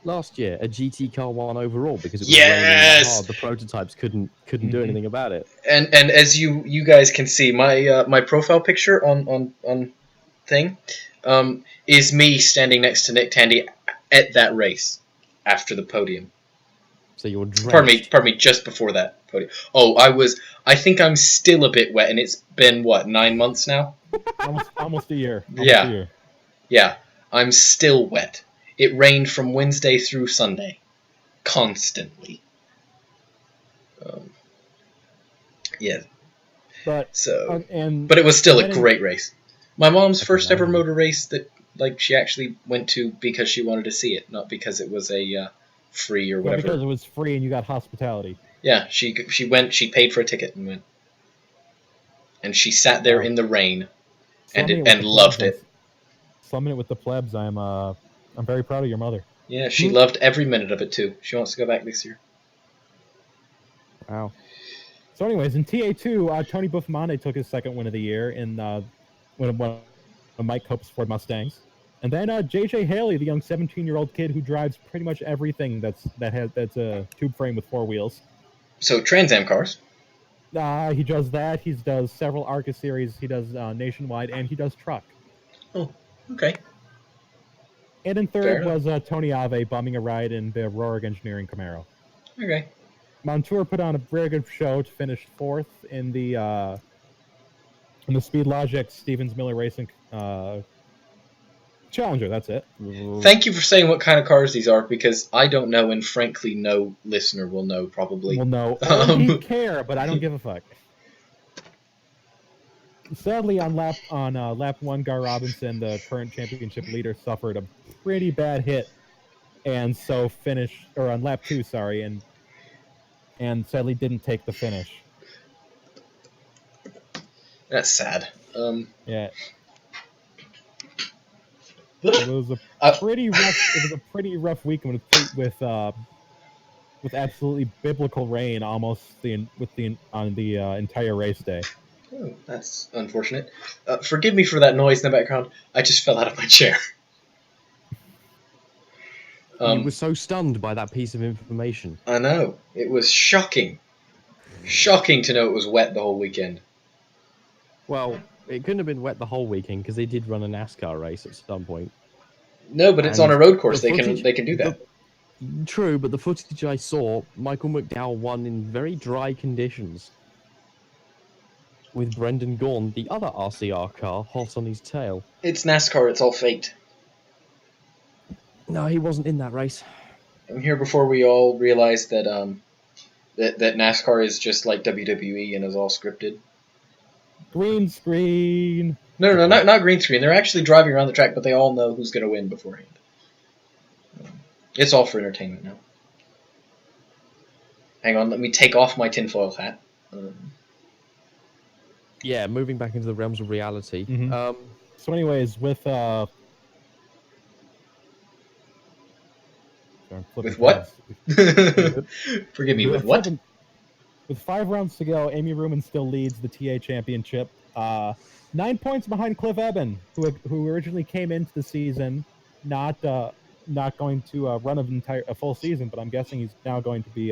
Last year, a GT car won overall because it was raining that hard. The prototypes couldn't do anything about it. And as you guys can see, my profile picture on thing is me standing next to Nick Tandy at that race after the podium. So you were drenched. Pardon me, just before that podium. Oh, I think I'm still a bit wet, and it's been, what, 9 months now? almost a year. Yeah, I'm still wet. It rained from Wednesday through Sunday. Constantly. Yeah. But it was still a great race. My mom's first ever motor race that she actually went to because she wanted to see it, not because it was a free or whatever. Because it was free and you got hospitality. Yeah, she went. She paid for a ticket and went, and she sat there in the rain, and loved it. Slumming it with the plebs. I'm very proud of your mother. Yeah, she loved every minute of it too. She wants to go back this year. Wow. So, anyways, in TA2, Tony Buffamante took his second win of the year in one of Mike Cope's Ford Mustangs, and then JJ Haley, the young 17-year-old kid who drives pretty much everything that's a tube frame with 4 wheels. So Trans Am cars. He does that. He does several ARCA series. He does nationwide, and he does truck. Oh, okay. And in third was Tony Ave bumming a ride in the Rohrig Engineering Camaro. Okay. Montour put on a very good show to finish 4th in the Speed Logic Stevens Miller Racing Challenger. That's it. Thank you for saying what kind of cars these are, because I don't know, and frankly, no listener will know probably. Will know. Or care, but I don't give a fuck. Sadly, on lap 1, Gar Robinson, the current championship leader, suffered a pretty bad hit, and so on lap 2, sorry, and sadly didn't take the finish. That's sad. Yeah. It was a pretty rough weekend with with absolutely biblical rain almost on the entire race day. Oh, that's unfortunate. Forgive me for that noise in the background. I just fell out of my chair. You were so stunned by that piece of information. I know. It was shocking. Shocking to know it was wet the whole weekend. Well, it couldn't have been wet the whole weekend because they did run a NASCAR race at some point. No, but it's on a road course. They can do that. True, but the footage I saw, Michael McDowell won in very dry conditions. With Brendan Gaughan, the other RCR car, hot on his tail. It's NASCAR. It's all faked. No, he wasn't in that race. I'm here before we all realize that that NASCAR is just like WWE and is all scripted. Green screen. No, not green screen. They're actually driving around the track, but they all know who's going to win beforehand. It's all for entertainment now. Hang on, let me take off my tinfoil hat. Yeah, moving back into the realms of reality. Mm-hmm. So anyways, with what? Forgive me, with what? With 5 rounds to go, Amy Ruman still leads the TA championship. 9 points behind Cliff Eben, who originally came into the season not going to run a full season, but I'm guessing he's now going to be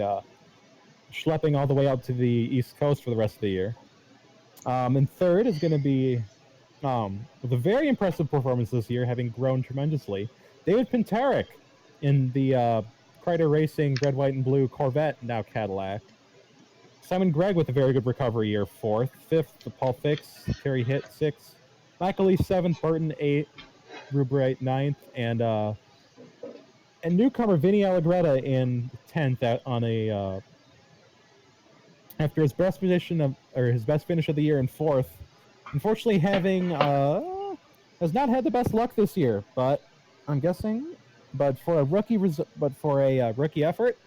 schlepping all the way out to the East Coast for the rest of the year. And third is going to be, with a very impressive performance this year, having grown tremendously, David Pinterick in the Kreider Racing Red, White, and Blue Corvette, now Cadillac. Simon Gregg with a very good recovery year, 4th. 5th, Paul Fix, Terry Hitt, 6th. Michael Lee, 7th. Burton, 8th. Rubright, 9th. And newcomer Vinny Allegretta in 10th on a after his best finish of the year in 4th. Unfortunately, has not had the best luck this year, but I'm guessing, but for a rookie rookie effort,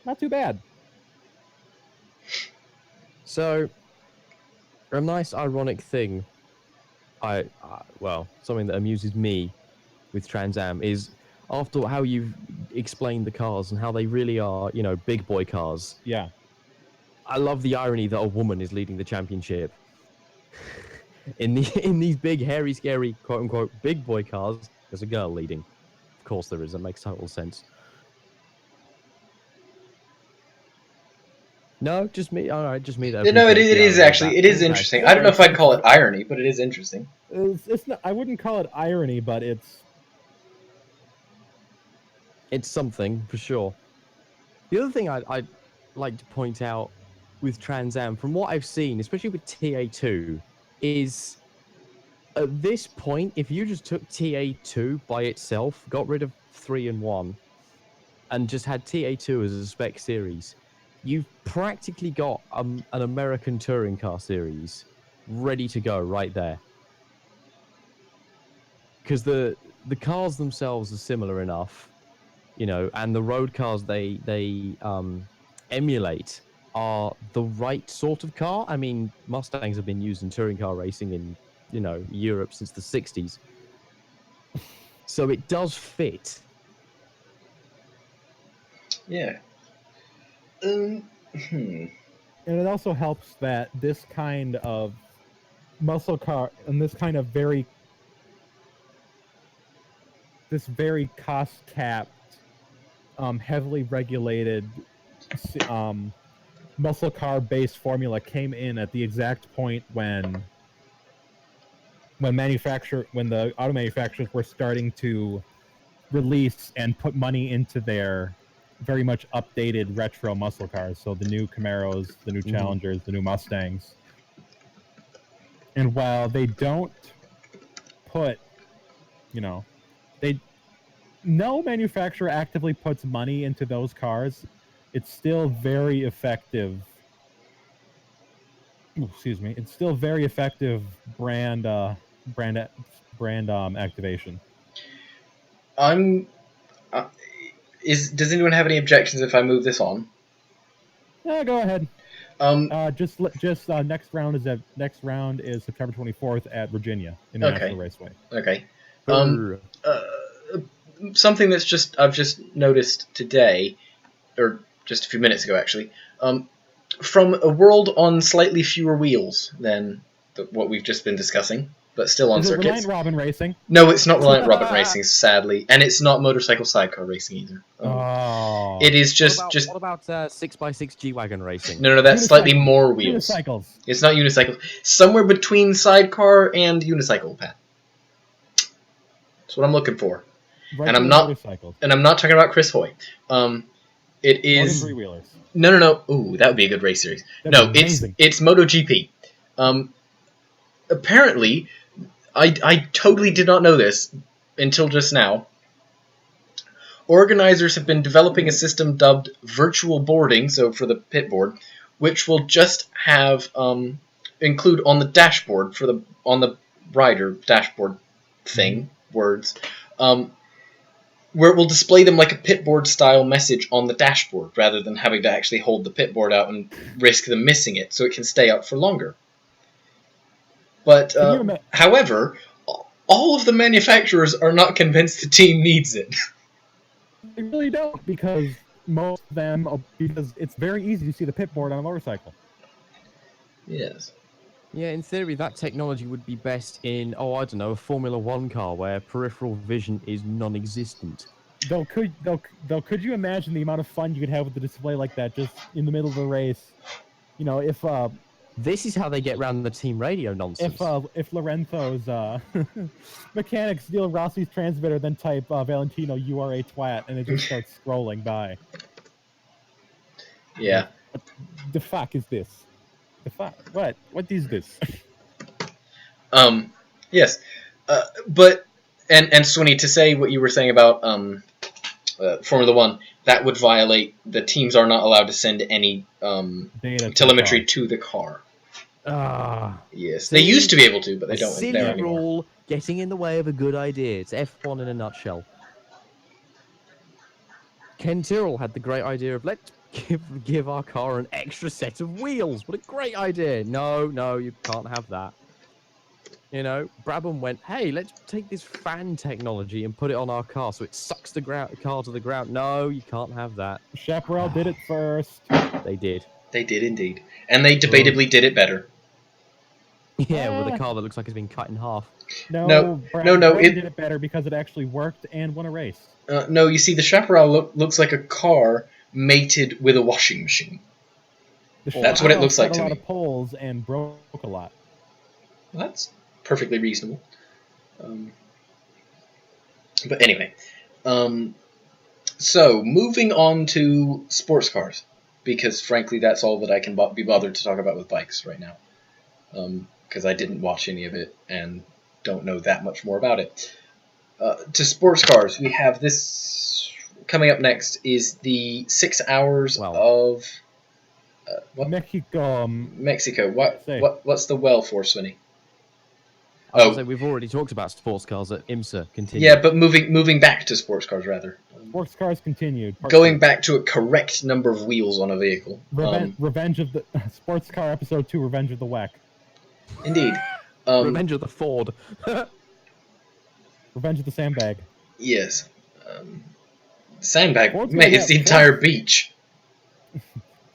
not too bad. So, a nice ironic thing, something that amuses me with Trans Am is after how you've explained the cars and how they really are, big boy cars. Yeah. I love the irony that a woman is leading the championship. in these big, hairy, scary, quote unquote, big boy cars, there's a girl leading. Of course there is. That makes total sense. No, just me. All right, just me. No, it is actually. It is interesting. I don't know if I'd call it irony, but it is interesting. It's not. I wouldn't call it irony, but it's something for sure. The other thing I'd like to point out with Trans Am, from what I've seen, especially with TA2, is at this point, if you just took TA2 by itself, got rid of 3 and 1, and just had TA2 as a spec series, you've practically got an American touring car series ready to go right there. Because the cars themselves are similar enough, and the road cars they emulate are the right sort of car. I mean, Mustangs have been used in touring car racing in, Europe since the 60s. So it does fit. Yeah. And it also helps that this kind of muscle car and this kind of very cost-capped, heavily regulated muscle car-based formula came in at the exact point when the auto manufacturers were starting to release and put money into their very much updated retro muscle cars. So the new Camaros, the new Challengers, the new Mustangs. And while they don't put, no manufacturer actively puts money into those cars, it's still very effective. It's still very effective brand activation. Does anyone have any objections if I move this on? Yeah, go ahead. Next round is September 24th at Virginia International Raceway. Okay. Something I've just noticed today, or just a few minutes ago, actually. From a world on slightly fewer wheels than what we've just been discussing, but still on Is it circuits. Reliant Robin Racing? No, it's not Reliant Robin Racing, sadly, and it's not Motorcycle Sidecar Racing either. It is just What about 6x6 G-Wagon Racing? No, that's slightly more wheels. Unicycles. It's not unicycles. Somewhere between sidecar and unicycle, Pat. That's what I'm looking for. And I'm not talking about Chris Hoy. It is three-wheelers. No. Ooh, that would be a good race series. It's MotoGP. Apparently, I totally did not know this until just now. Organizers have been developing a system dubbed virtual boarding, so for the pit board, which will just have include on the dashboard on the rider dashboard thing words, where it will display them like a pit board style message on the dashboard rather than having to actually hold the pit board out and risk them missing it, so it can stay up for longer. But however, all of the manufacturers are not convinced the team needs it. They really don't, because most of them, because it's very easy to see the pit board on a motorcycle. Yes. Yeah, in theory, that technology would be best in, I don't know, a Formula One car where peripheral vision is non-existent. Though, could you imagine the amount of fun you could have with the display like that, just in the middle of a race? You know, if this is how they get around the team radio nonsense. If Lorenzo's mechanics steal Rossi's transmitter, then type Valentino, you are a twat, and it just starts scrolling by. Yeah. What the fuck is this? The fuck? What is this? Yes. But Swinny, to say what you were saying about Formula One, that would violate, the teams are not allowed to send any telemetry to the car. Yes, they used to be able to, but they don't anymore. Silly rule getting in the way of a good idea. It's F1 in a nutshell. Ken Tyrrell had the great idea of let's give our car an extra set of wheels. What a great idea! No, you can't have that. You know, Brabham went, hey, let's take this fan technology and put it on our car so it sucks the car to the ground. No, you can't have that. Chaparral did it first. They did. They did indeed, and they debatably did it better. Yeah, with a car that looks like it's been cut in half. No. It did it better because it actually worked and won a race. No, you see, the Chaparral looks like a car mated with a washing machine. That's what it looks like to me. A lot of poles and broke a lot. Well, that's perfectly reasonable. But anyway, so moving on to sports cars, because frankly, that's all that I can be bothered to talk about with bikes right now. Because I didn't watch any of it and don't know that much more about it. To sports cars, we have this coming up next is the 6 hours of what? Mexico. What's the well for, Swinny? So we've already talked about sports cars at IMSA. Continue. Yeah, but moving back to sports cars rather. Sports cars continued. Going back to a correct number of wheels on a vehicle. Revenge of the Sports Car Episode 2, Revenge of the WEC. Indeed. Revenge of the Ford. Revenge of the Sandbag. Yes. Sandbag, mate, it's the entire beach.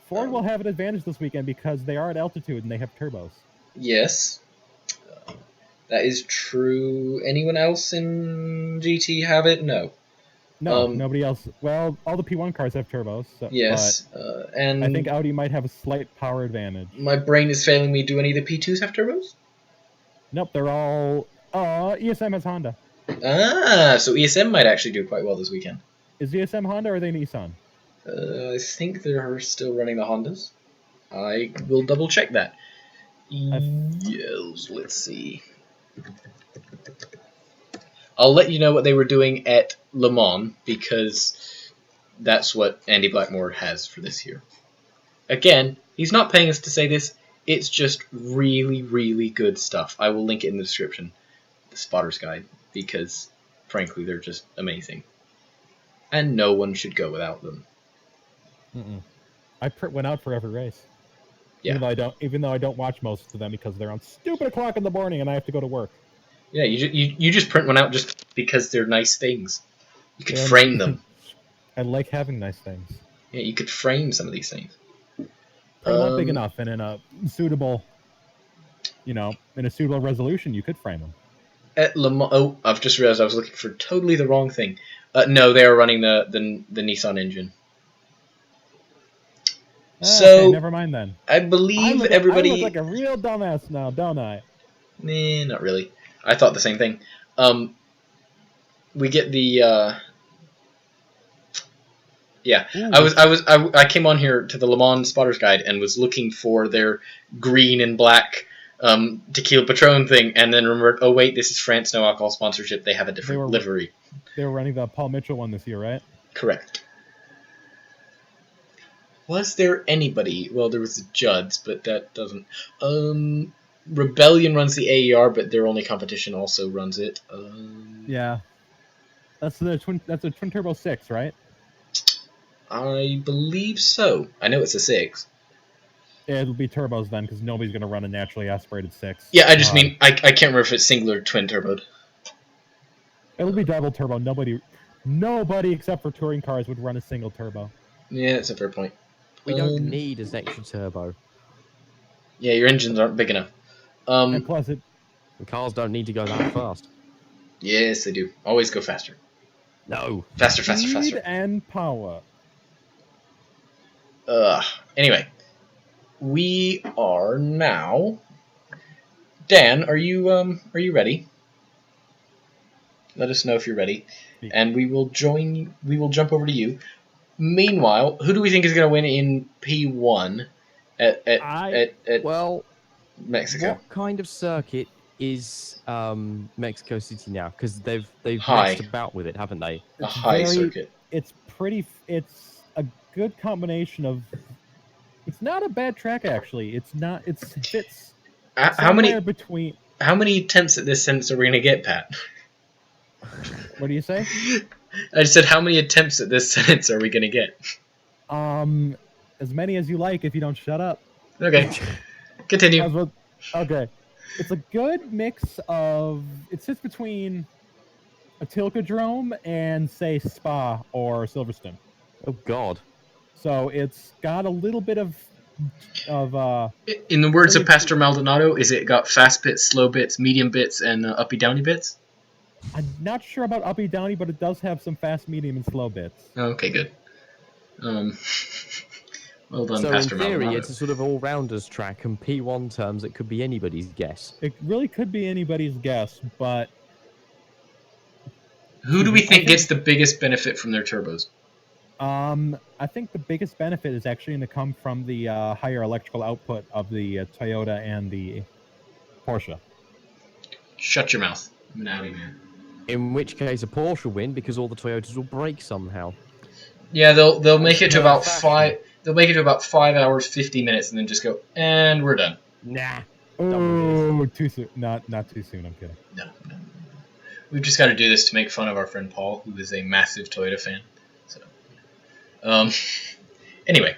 Ford will have an advantage this weekend because they are at altitude and they have turbos. Yes. That is true. Anyone else in GT have it? No. No, nobody else. Well, all the P1 cars have turbos. So, yes. And I think Audi might have a slight power advantage. My brain is failing me. Do any of the P2s have turbos? Nope, they're all... ESM has Honda. So ESM might actually do quite well this weekend. Is ESM Honda or are they Nissan? I think they're still running the Hondas. I will double check that. Yes, let's see. I'll let you know what they were doing at Le Mans, because that's what Andy Blackmore has for this year. Again, he's not paying us to say this. It's just really, really good stuff. I will link it in the description, the Spotter's Guide, because, frankly, they're just amazing. And no one should go without them. I print one out for every race. Yeah. Even though I don't watch most of them because they're on stupid o'clock in the morning and I have to go to work. Yeah, you just print one out just because they're nice things. You could frame them. I like having nice things. Yeah, you could frame some of these things. Frame one big enough, and in a suitable resolution, you could frame them. At Le Mans, oh, I've just realized I was looking for totally the wrong thing. No, they are running the Nissan engine. So okay, never mind then. I believe everybody. I look like a real dumbass now, don't I? Nah, not really. I thought the same thing. We get the. Yeah, ooh. I came on here to the Le Mans Spotters Guide and was looking for their green and black Tequila Patron thing, and then remembered, oh wait, this is France no alcohol sponsorship. They have a different livery. They were running the Paul Mitchell one this year, right? Correct. Was there anybody? Well, there was the Judds, but that doesn't. Rebellion runs the AER, but their only competition also runs it. Yeah, that's a twin turbo 6, right? I believe so. I know it's a 6. It'll be turbos then, because nobody's going to run a naturally aspirated 6. Yeah, I just mean I can't remember if it's single or twin turboed. It'll be double turbo. Nobody except for touring cars would run a single turbo. Yeah, that's a fair point. We don't need an extra turbo. Yeah, your engines aren't big enough. And plus, the cars don't need to go that fast. Yes, they do. Always go faster. No. Faster. Speed and power. Anyway, we are now. Dan, are you ready? Let us know if you're ready, and we will join. We will jump over to you. Meanwhile, who do we think is going to win in P1 at Mexico? What kind of circuit is Mexico City now? Because they've messed about with it, haven't they? A high circuit. It's a good combination of. It's not a bad track actually. It's not. It fits. How many attempts at this sentence are we going to get, Pat? What do you say? I just said, how many attempts at this sentence are we going to get? As many as you like if you don't shut up. Okay. Continue. Okay. It's a good mix of... It sits between a Tilcadrome and, say, Spa or Silverstone. Oh, God. So it's got a little bit of in the words of Pastor Maldonado, is it got fast bits, slow bits, medium bits, and uppy downy bits? I'm not sure about uppy downy, but it does have some fast, medium, and slow bits. Oh, okay, good. Well done, so Pastor in theory, Maldonado. it's a sort of all-rounders track, and P1 terms, it could be anybody's guess. It really could be anybody's guess, but... Who do we think gets the biggest benefit from their turbos? I think the biggest benefit is actually going to come from the higher electrical output of the Toyota and the Porsche. Shut your mouth. I'm an Audi man. In which case, a Porsche will win because all the Toyotas will break somehow. Yeah, they'll make it to about 5. They'll make it to about 5 hours 50 minutes, and then just go, and we're done. Nah. Oh, too soon. Not too soon. I'm kidding. No. We've just got to do this to make fun of our friend Paul, who is a massive Toyota fan. So, anyway,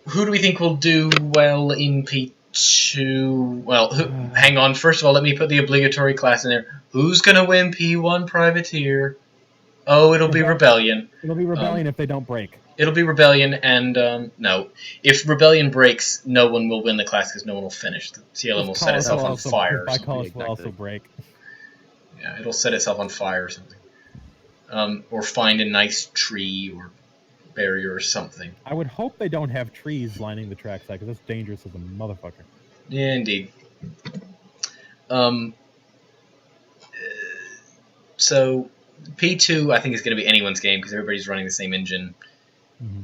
who do we think will do well in P2? Well, hang on. First of all, let me put the obligatory class in there. Who's gonna win P1 Privateer? Oh, it'll be Rebellion. It'll be Rebellion if they don't break. It'll be Rebellion, and no. If Rebellion breaks, no one will win the class because no one will finish. The CLM will set itself on fire. Bicalls will also break. Yeah, it'll set itself on fire or something. Or find a nice tree or barrier or something. I would hope they don't have trees lining the trackside, because that's dangerous as a motherfucker. Yeah, indeed. So, P2, I think, is going to be anyone's game, because everybody's running the same engine,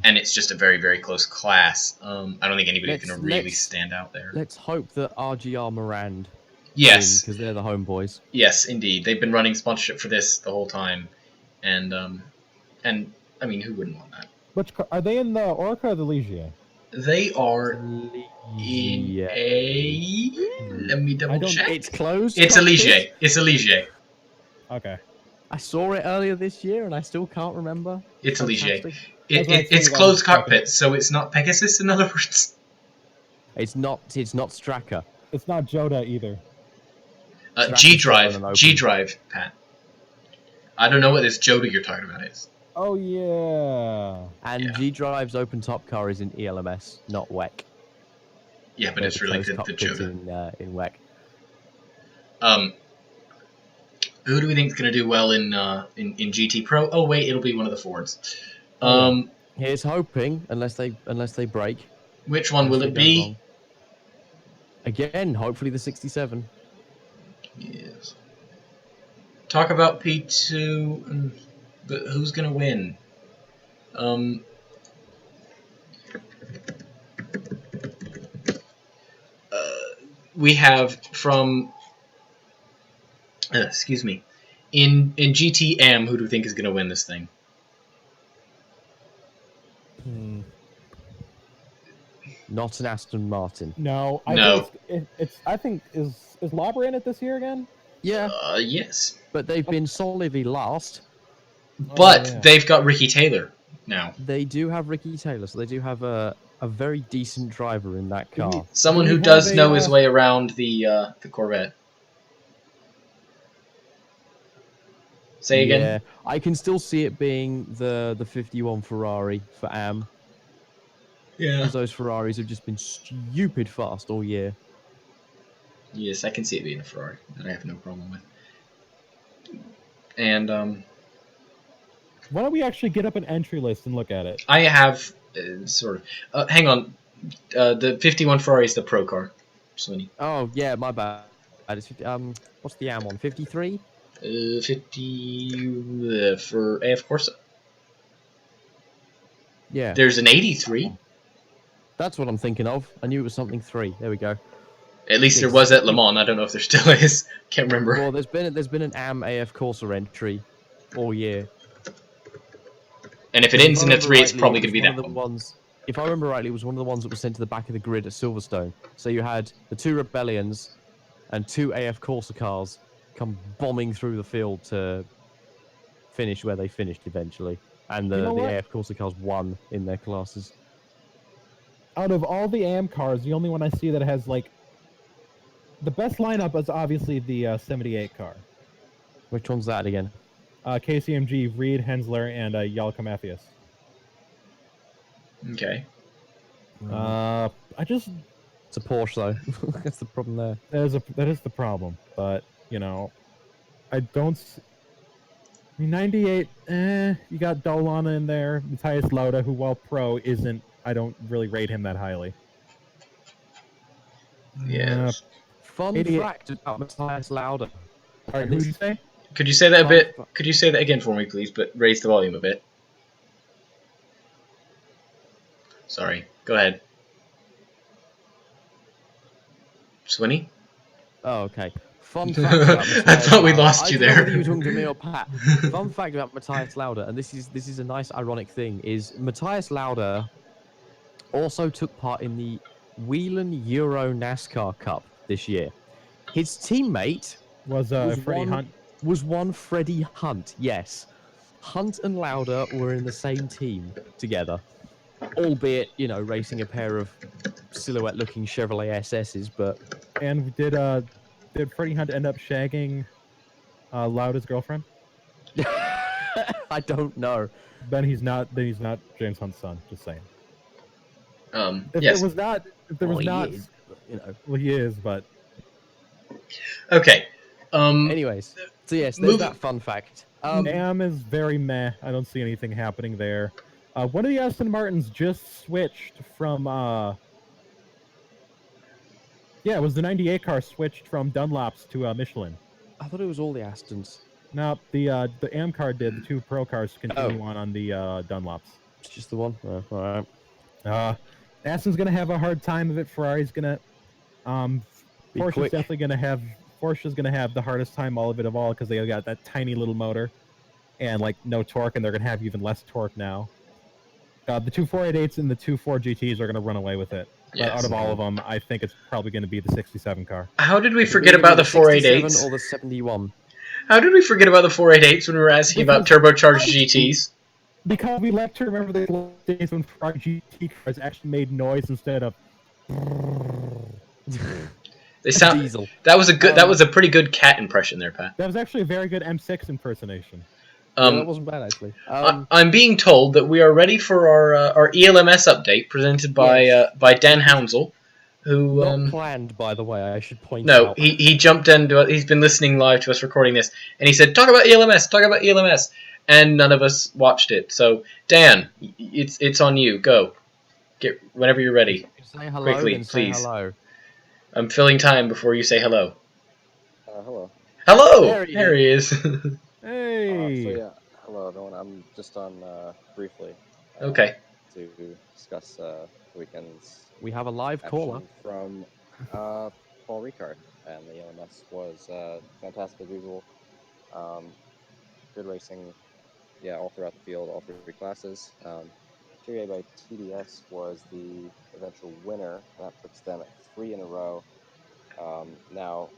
and it's just a very, very close class. I don't think anybody's going to really stand out there. Let's hope that RGR Morand yes, because they're the homeboys. Yes, indeed. They've been running sponsorship for this the whole time. And I mean, who wouldn't want that? Which are they in the Orca or the Ligier? They are in a. Let me double check. It's closed. It's a Ligier. It's a Ligier. Okay. I saw it earlier this year, and I still can't remember. It's a Ligier. It's closed cockpits, so it's not Pegasus. In other words, it's not Straka. It's not Joda either. G-Drive, Pat. I don't know what this Joda you're talking about is. Oh yeah. And G-Drive's open top car is in ELMS, not WEC. Yeah, but it's really good, the cockpit Joda. in WEC. Who do we think is going to do well in GT Pro? Oh wait, it'll be one of the Fords. Here's hoping, unless they break. Which one will it be? Wrong. Again, hopefully the 67. Yes. Talk about P2, but who's going to win? We have from excuse me, in GTM, who do you think is going to win this thing? Not an Aston Martin. No. I think is Lauber in it this year again? Yeah. Yes. But they've been solidly last. But they've got Ricky Taylor now. They do have Ricky Taylor, so they do have a very decent driver in that car. Someone who does know his way around the Corvette. Say again? Yeah, I can still see it being the 51 Ferrari for AM. Yeah. Because those Ferraris have just been stupid fast all year. Yes, I can see it being a Ferrari. That I have no problem with. And, why don't we actually get up an entry list and look at it? I have, sort of. Hang on. The 51 Ferrari is the Pro car. Sweeney. Oh, yeah, my bad. It's, what's the AM on? 53? 50 for AF Corsa. Yeah. There's an 83. That's what I'm thinking of. I knew it was something 3. There we go. At least there was at Le Mans. I don't know if there still is. Can't remember. Well, there's been an AM AF Corsa entry all year. And if it ends in a 3, it's probably going to be that one. If I remember rightly, it was one of the ones that was sent to the back of the grid at Silverstone. So you had the 2 Rebellions and 2 AF Corsa cars come bombing through the field to finish where they finished eventually. And the AF Corsa cars won in their classes. Out of all the AM cars, the only one I see that has, like, the best lineup is obviously the 78 car. Which one's that again? KCMG, Reed, Hensler, and Jalka Mathias. Okay. It's a Porsche, though. That's the problem there. That is the problem, but, you know, I don't... I mean, 98, you got Dolan in there, Matthias Lauda, who, while pro, isn't... I don't really rate him that highly. Yeah. Fun fact about Matthias Lauda. Alright, who did you say? Could you say that a bit? Could you say that again for me, please? But raise the volume a bit. Sorry. Go ahead. Swinny? Oh, okay. Fun fact about Matthias I thought we lost you there. I don't know whether you were talking to me or Pat. Fun fact about Matthias Lauda, and this is a nice ironic thing, is Matthias Lauda also took part in the Whelen Euro NASCAR Cup this year. His teammate was Freddie Hunt. Was one Freddie Hunt, yes. Hunt and Lauda were in the same team together. Albeit, you know, racing a pair of silhouette-looking Chevrolet SS's, but... And did Freddie Hunt end up shagging Lauda's girlfriend? I don't know. Then he's not James Hunt's son, just saying. If yes. He is, you know. Well, he is, but... Okay. Anyways, so yes, there's that fun fact. AM is very meh. I don't see anything happening there. One of the Aston Martins just switched from... Yeah, it was the 98 car switched from Dunlop's to Michelin. I thought it was all the Astons. No, the AM car did. The 2 Pro cars continue on the Dunlops. It's just the one? Oh, all right. Aston's going to have a hard time of it. Ferrari's going to... Porsche's definitely going to have... Porsche's going to have the hardest time of all because they got that tiny little motor and, like, no torque, and they're going to have even less torque now. The 2 488s and the 2 4 GTs are going to run away with it. Yes. Out of all of them, I think it's probably going to be the 67 car. How did we forget about the 488s? Or the 71? How did we forget about the 488s when we were asking about turbocharged GTs? Because we like to remember the days when Ferrari GT cars actually made noise instead of... They sound diesel. That was a pretty good cat impression there, Pat. That was actually a very good M6 impersonation. that wasn't bad actually. I'm being told that we are ready for our ELMS update presented by Dan Hounsel, who not planned, by the way. I should point no, out. he jumped into it. He's been listening live to us recording this, and he said, "Talk about ELMS," and none of us watched it. So Dan, it's on you. Go, get whenever you're ready. Say hello, Quickly, then say please. hello. I'm filling time before you say hello. Hello. Hello. There he is. Hey. So yeah, hello everyone. I'm just on briefly. Okay. To discuss the weekend's. We have a live caller from Paul Ricard, and the ELMS was fantastic as usual. Good racing, yeah, all throughout the field, all three classes. Thierry by TDS was the eventual winner. That puts them at 3 in a row. Now,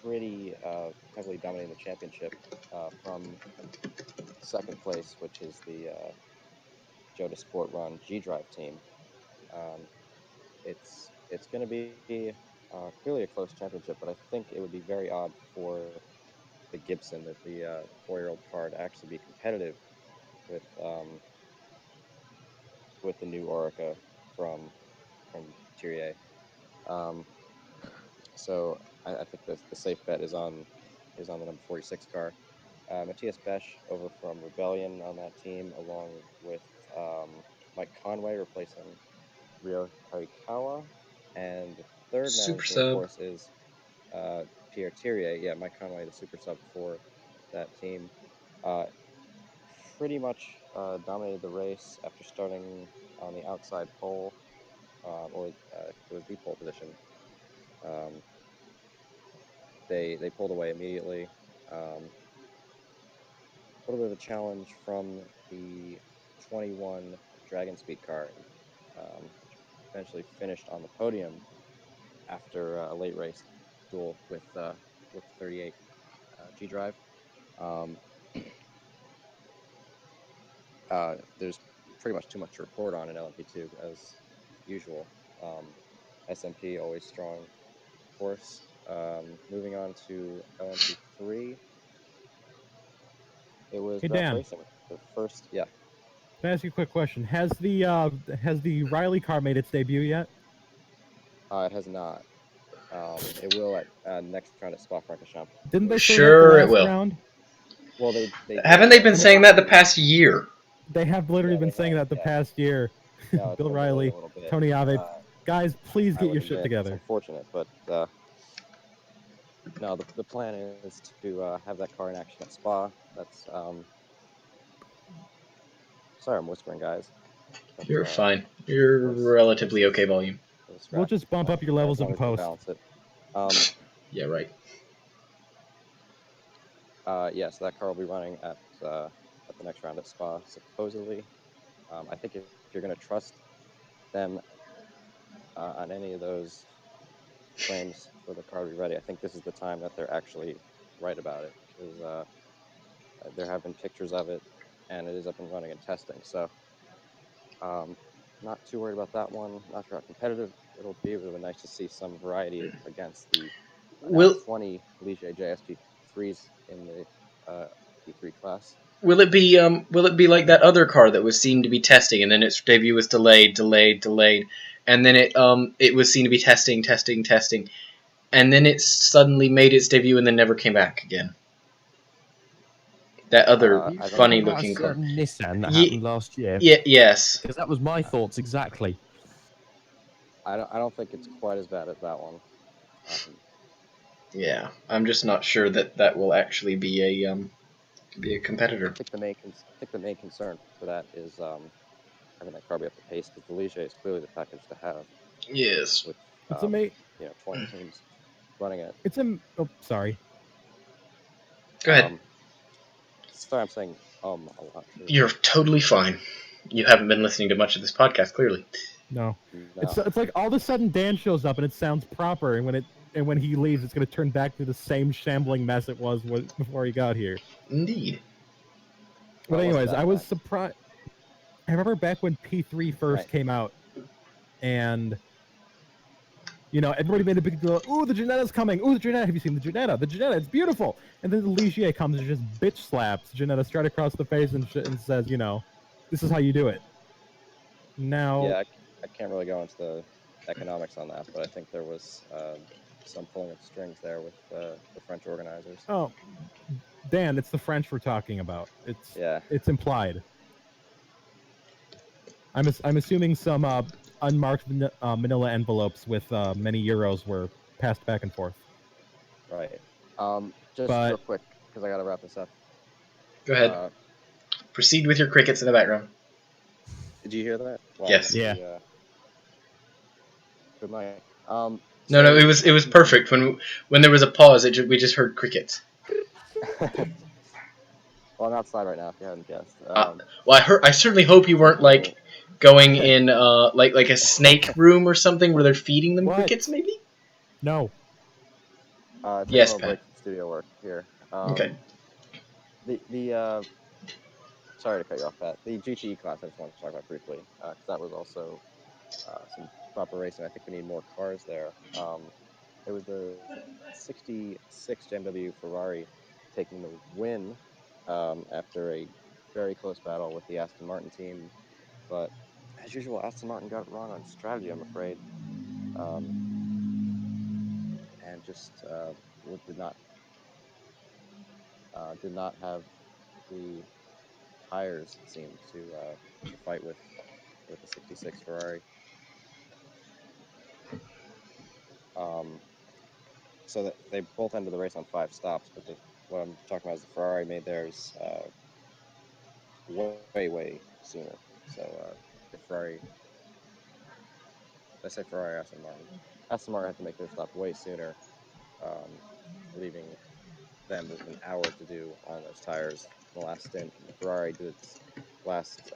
pretty heavily dominating the championship from second place, which is the Joda Sport Run G Drive team. It's going to be clearly a close championship, but I think it would be very odd for the Gibson, that the 4-year-old car, to actually be competitive with the new Orica from Thierry. So I think the safe bet is on the number 46 car. Matthias Besch over from Rebellion on that team, along with Mike Conway replacing Ryo Harikawa. And the third Super manager, sub. of course, is Pierre Thierry. Yeah, Mike Conway, the super sub for that team. Pretty much dominated the race after starting on the outside pole, or it was the pole position. They pulled away immediately. A little bit of a challenge from the 21 Dragon Speed car, which eventually finished on the podium after a late race duel with 38 G Drive. There's pretty much too much to report on in LMP2 as usual. SMP always strong, of course. Moving on to LMP3. It was Hey, draft Dan. racing. The first, yeah. Can I ask you a quick question? Has the Riley car made its debut yet? It has not. It will at next round at Spa-Francorchamps. Didn't they say Sure that it the will. last round? Well, they Haven't they been saying that the past year? They have literally Yeah, been they saying have, that the yeah. past year. No, it's Bill been delayed Riley, a little bit. Tony Ave, guys, please I get would your shit admit together. It's unfortunate, but no, the plan is to have that car in action at Spa. That's sorry, I'm whispering, guys. But, You're fine. You're relatively okay volume. We'll just bump up your levels in post. Balance it. Yeah, right. Yeah, so that car will be running at the next round at Spa, supposedly. I think if you're going to trust them on any of those claims for the car to be ready, I think this is the time that they're actually right about it, because there have been pictures of it, and it is up and running and testing. So, not too worried about that one. Not sure how competitive it'll be, but it would be nice to see some variety against the now 20 Ligier JSP3s in the E3 class. Will it be like that other car that was seen to be testing, and then its debut was delayed, and then it was seen to be testing, and then it suddenly made its debut and then never came back again? That other funny looking car. Nissan that happened last year. Yeah, yes. Because that was my thoughts exactly. I don't think it's quite as bad as that one. Yeah, I'm just not sure that will actually be a competitor. I think the main concern for that is having that car be up to pace, because the Ligier is clearly the package to have. Yes. With It's amazing. 20 teams running it. Oh, sorry. Go ahead. Sorry, I'm saying a lot too. You're totally fine. You haven't been listening to much of this podcast, clearly. No. It's like all of a sudden Dan shows up and it sounds proper, and when he leaves, it's going to turn back to the same shambling mess it was before he got here. Indeed. But anyways, I was surprised. I remember back when P3 first came out, and everybody made a big deal. Ooh, the Janetta's coming. Ooh, the Janetta. Have you seen the Janetta? The Janetta, it's beautiful. And then the Ligier comes and just bitch slaps Janetta straight across the face and says, this is how you do it. Now, yeah, I can't really go into the economics on that, but I think there was some pulling of strings there with the French organizers. Oh, Dan, it's the French we're talking about. It's implied. I'm assuming some unmarked manila envelopes with many euros were passed back and forth. Right. Just real quick, because I got to wrap this up. Go ahead. Proceed with your crickets in the background. Did you hear that? Wow, yes. Yeah. Good night. No, it was perfect. When there was a pause, we just heard crickets. Well, I'm outside right now. If you hadn't guessed. Well, I certainly hope you weren't like going in like a snake room or something where they're feeding them crickets, maybe. No. Yes, Pat. Break studio work here. Okay. Sorry to cut you off, Pat. The GTE class I just wanted to talk about briefly, because that was also some proper racing. I think we need more cars there. It was the 66 BMW Ferrari taking the win after a very close battle with the Aston Martin team. But as usual, Aston Martin got it wrong on strategy, I'm afraid. And just did not have the tires, it seemed, to fight with the 66 Ferrari. So that they both ended the race on 5 stops, but what I'm talking about is the Ferrari made theirs way sooner. So the Ferrari, I say Ferrari, Aston Martin had to make their stop way sooner, leaving them with an hour to do on those tires in the last stint. Ferrari did its last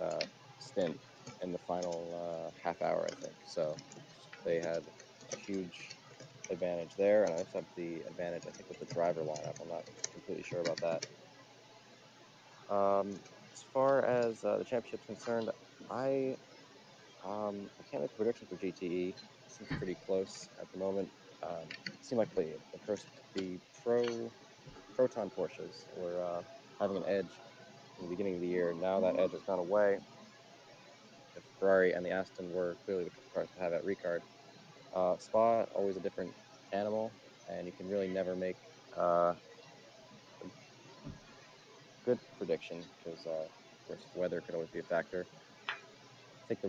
stint in the final half hour, I think. So they had a huge advantage there, and I also have the advantage, I think, with the driver lineup. I'm not completely sure about that. As far as the championship's concerned, I can't make a prediction for GTE. It seems pretty close at the moment. It seemed like the Proton Porsches were having an edge in the beginning of the year. Now that edge has gone away. The Ferrari and the Aston were clearly the cars to have at Ricard. Spa, always a different animal, and you can really never make a good prediction because, of course, weather could always be a factor. I think the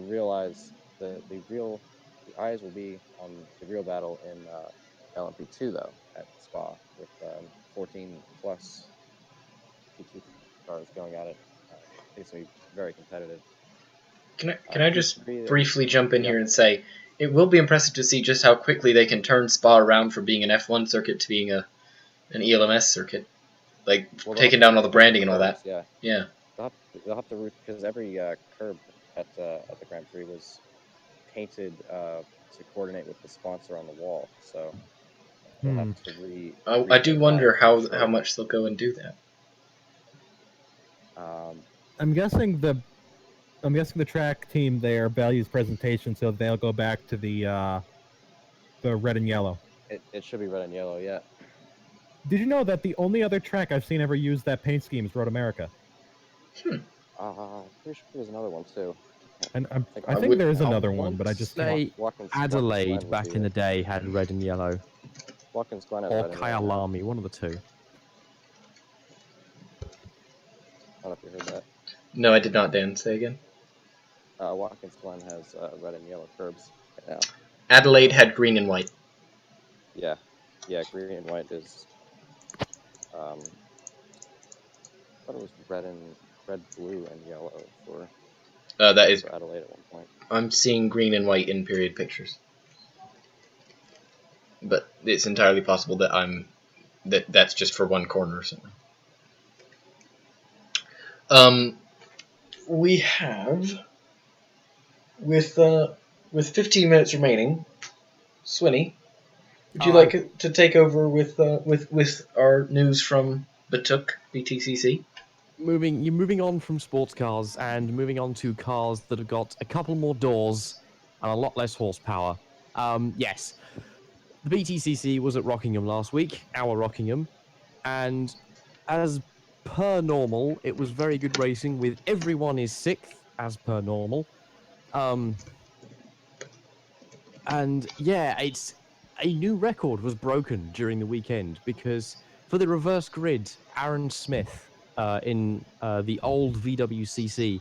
eyes will be on the real battle in LMP2 though at Spa with 14 plus P2 cars going at it. I think it's gonna be very competitive. Can I just briefly jump in here and say it will be impressive to see just how quickly they can turn Spa around from being an F1 circuit to being an ELMS circuit, taking down all the branding and all that. Yeah. They'll have to root because every curb at the Grand Prix was painted to coordinate with the sponsor on the wall. So they'll have to I do wonder how much they'll go and do that. I'm guessing the track team there values presentation, so they'll go back to the red and yellow. It should be red and yellow, yeah. Did you know that the only other track I've seen ever use that paint scheme is Road America? Pretty sure there's another one too. And I think there is another one, but I just say Adelaide back in the day had red and yellow. Watkins Glen or Kyalami, one of the two. I don't know if you heard that. No, I did not, Dan. Say again. Watkins Glen has red and yellow curbs right now. Adelaide had green and white. Yeah, green and white is. I thought it was red, blue, and yellow for. That is for Adelaide at one point. I'm seeing green and white in period pictures, but it's entirely possible that that's just for one corner or something. We have with 15 minutes remaining, Swinney, would you like to take over with our news from BTCC? Moving on from sports cars and moving on to cars that have got a couple more doors and a lot less horsepower. Yes. the BTCC was at Rockingham last week, our Rockingham, and as per normal, it was very good racing with everyone is sixth, as per normal. And yeah, it's a new record was broken during the weekend because for the reverse grid, Aaron Smith in the old VWCC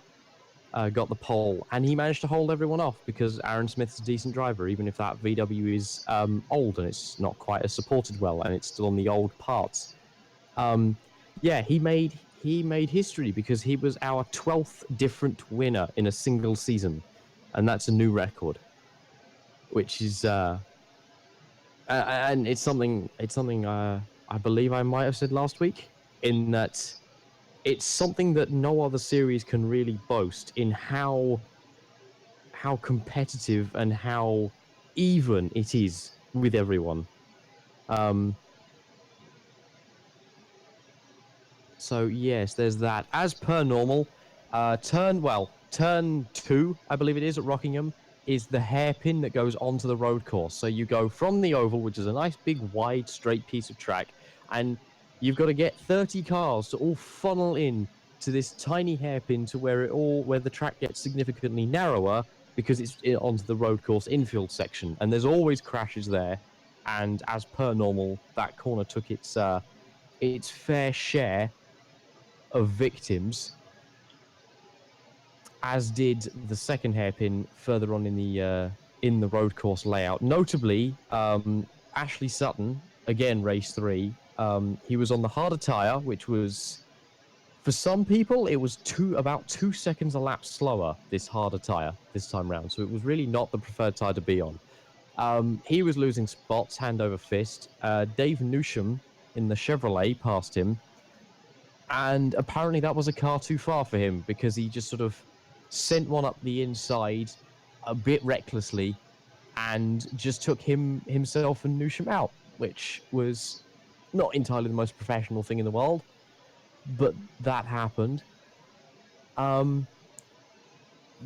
got the pole, and he managed to hold everyone off because Aaron Smith's a decent driver, even if that VW is old and it's not quite as supported well, and it's still on the old parts. Yeah, he made history because he was our 12th different winner in a single season, and that's a new record, which is and it's something I believe I might have said last week in that it's something that no other series can really boast in how competitive and how even it is with everyone. So yes, there's that. As per normal, turn 2, I believe it is at Rockingham, is the hairpin that goes onto the road course. So you go from the oval, which is a nice big wide straight piece of track, and you've got to get 30 cars to all funnel in to this tiny hairpin to where the track gets significantly narrower because it's onto the road course infield section, and there's always crashes there. And as per normal, that corner took its fair share of victims, as did the second hairpin further on in the road course layout. Notably, Ashley Sutton, again race 3. He was on the harder tire, which was, for some people, it was about 2 seconds a lap slower. This harder tire this time round, so it was really not the preferred tire to be on. He was losing spots hand over fist. Dave Newsham in the Chevrolet passed him. And apparently that was a car too far for him because he just sort of sent one up the inside a bit recklessly and just took himself and Newsham out, which was not entirely the most professional thing in the world, but that happened.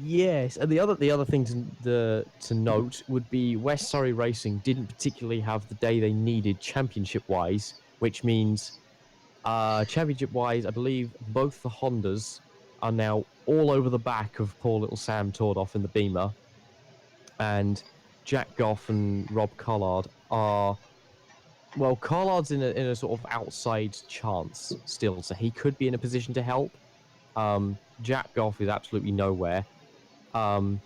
Yes, and the other thing to note would be West Surrey Racing didn't particularly have the day they needed championship wise, which means championship-wise, I believe both the Hondas are now all over the back of poor little Sam Tordoff in the Beamer, and Jack Goff and Rob Collard are, well, Collard's in a sort of outside chance still, so he could be in a position to help. Jack Goff is absolutely nowhere. And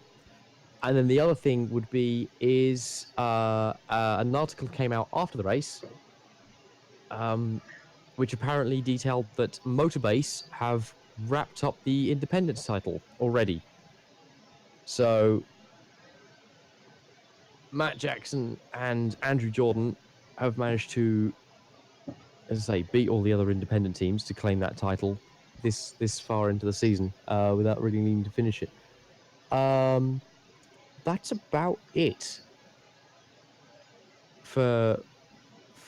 then the other thing would be is an article came out after the race, which apparently detailed that Motorbase have wrapped up the Independence title already. So Matt Jackson and Andrew Jordan have managed to, as I say, beat all the other independent teams to claim that title this far into the season without really needing to finish it. That's about it for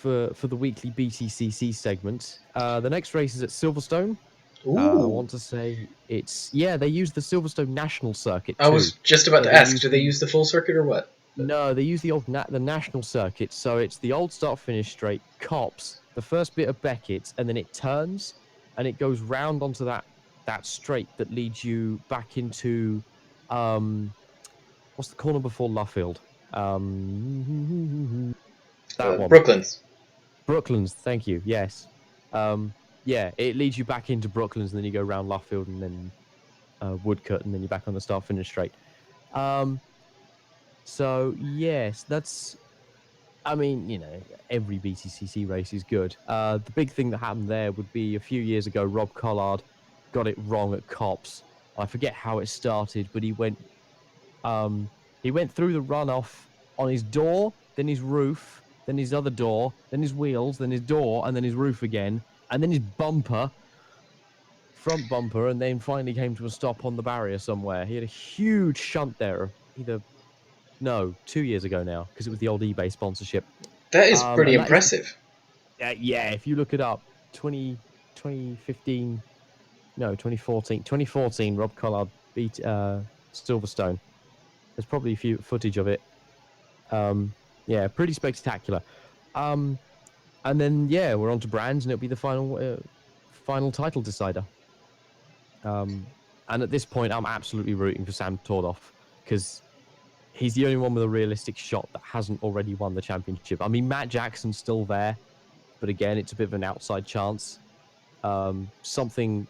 the weekly BTCC segment. The next race is at Silverstone. I want to say they use the Silverstone National Circuit too. I was just about to ask, do they use the full circuit or what? No, they use the old the National Circuit. So it's the old start-finish straight, Cops, the first bit of Beckett's, and then it turns and it goes round onto that straight that leads you back into what's the corner before Luffield? That one. Brooklands, thank you. Yes. Yeah, it leads you back into Brooklands, and then you go around Luffield, and then Woodcut, and then you're back on the start-finish straight. So yes, that's. I mean, every BTCC race is good. The big thing that happened there would be a few years ago. Rob Collard got it wrong at Cops. I forget how it started, but he went through the runoff on his door, then his roof, then his other door, then his wheels, then his door, and then his roof again, and then his front bumper, and then finally came to a stop on the barrier somewhere. He had a huge shunt there, 2 years ago now, because it was the old eBay sponsorship. That is pretty impressive. Yeah, if you look it up, 2014, Rob Collard beat Silverstone. There's probably a few footage of it. Yeah, pretty spectacular. And then yeah, we're on to brands, and it'll be the final title decider. And at this point, I'm absolutely rooting for Sam Tordoff because he's the only one with a realistic shot that hasn't already won the championship. I mean, Matt Jackson's still there, but again, it's a bit of an outside chance. Something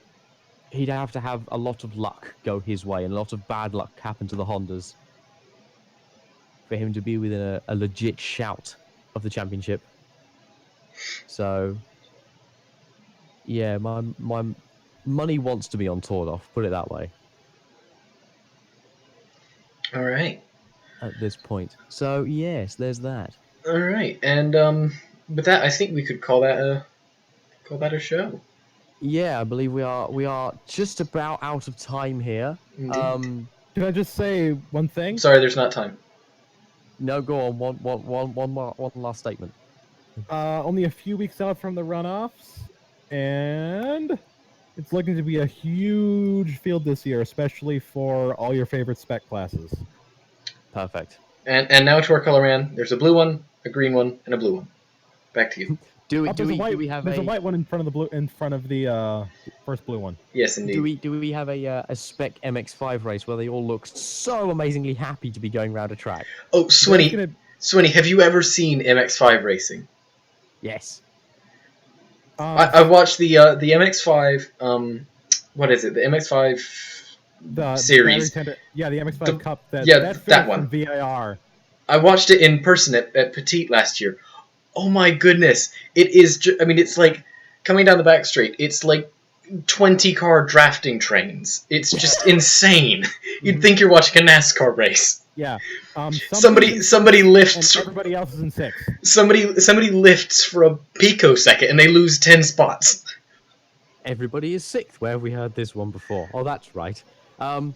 he'd have to have a lot of luck go his way and a lot of bad luck happen to the Hondas for him to be within a legit shout of the championship. So, yeah, my money wants to be on Tordoff, put it that way. All right. At this point. So, yes, there's that. All right. And with that, I think we could call that a show. Yeah, I believe we are just about out of time here. Indeed. Can I just say one thing? Sorry, there's not time. No, go on. One last statement. Only a few weeks out from the runoffs, and it's looking to be a huge field this year, especially for all your favorite spec classes. Perfect. And now to our color man. There's a blue one, a green one, and a blue one. Back to you. Do we have a white one in front of the first blue one? Yes, indeed. Do we have a spec MX5 race where they all look so amazingly happy to be going around a track? Oh, Swinny, have you ever seen MX5 racing? Yes. I watched the MX5. What is it? The MX5 series. The MX5 Cup. That one. From VIR. I watched it in person at Petite last year. Oh my goodness! It is. It's like coming down the back straight. It's like 20-car drafting trains. It's just insane. You'd think you're watching a NASCAR race. Yeah. Somebody lifts. And everybody else is in 6. Somebody lifts for a picosecond and they lose 10 spots. Everybody is 6th. Where have we heard this one before? Oh, that's right. But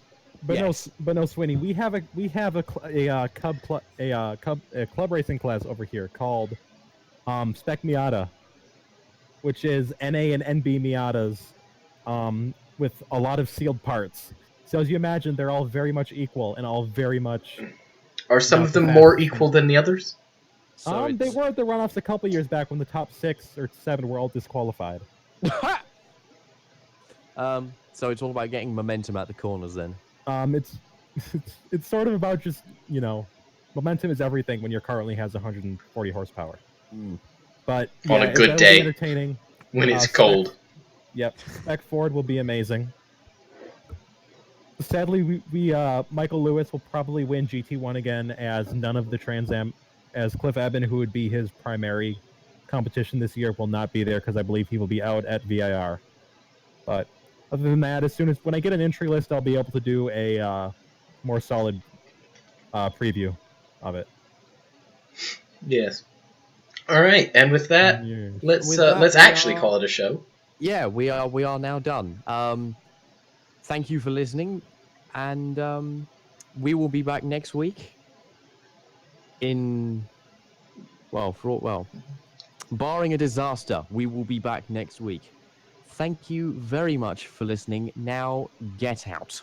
yes. no, Sweeney. We have a club racing class over here called Spec Miata, which is NA and NB Miatas, with a lot of sealed parts. So as you imagine, they're all very much equal and all very much. Are some of them more equal than the others? So they were at the runoffs a couple years back when the top 6 or 7 were all disqualified. So it's all about getting momentum at the corners then. It's sort of about just, momentum is everything when your car only has 140 horsepower. But on a good day, entertaining when it's cold. Yep, Spec Ford will be amazing. Sadly, we Michael Lewis will probably win GT1 again, as none of the Trans Am, as Cliff Eben, who would be his primary competition this year, will not be there because I believe he will be out at VIR. But other than that, when I get an entry list, I'll be able to do a more solid preview of it. Yes. All right, and with that, let's actually call it a show. Yeah, we are now done. Thank you for listening, and we will be back next week. Barring a disaster, we will be back next week. Thank you very much for listening. Now, get out.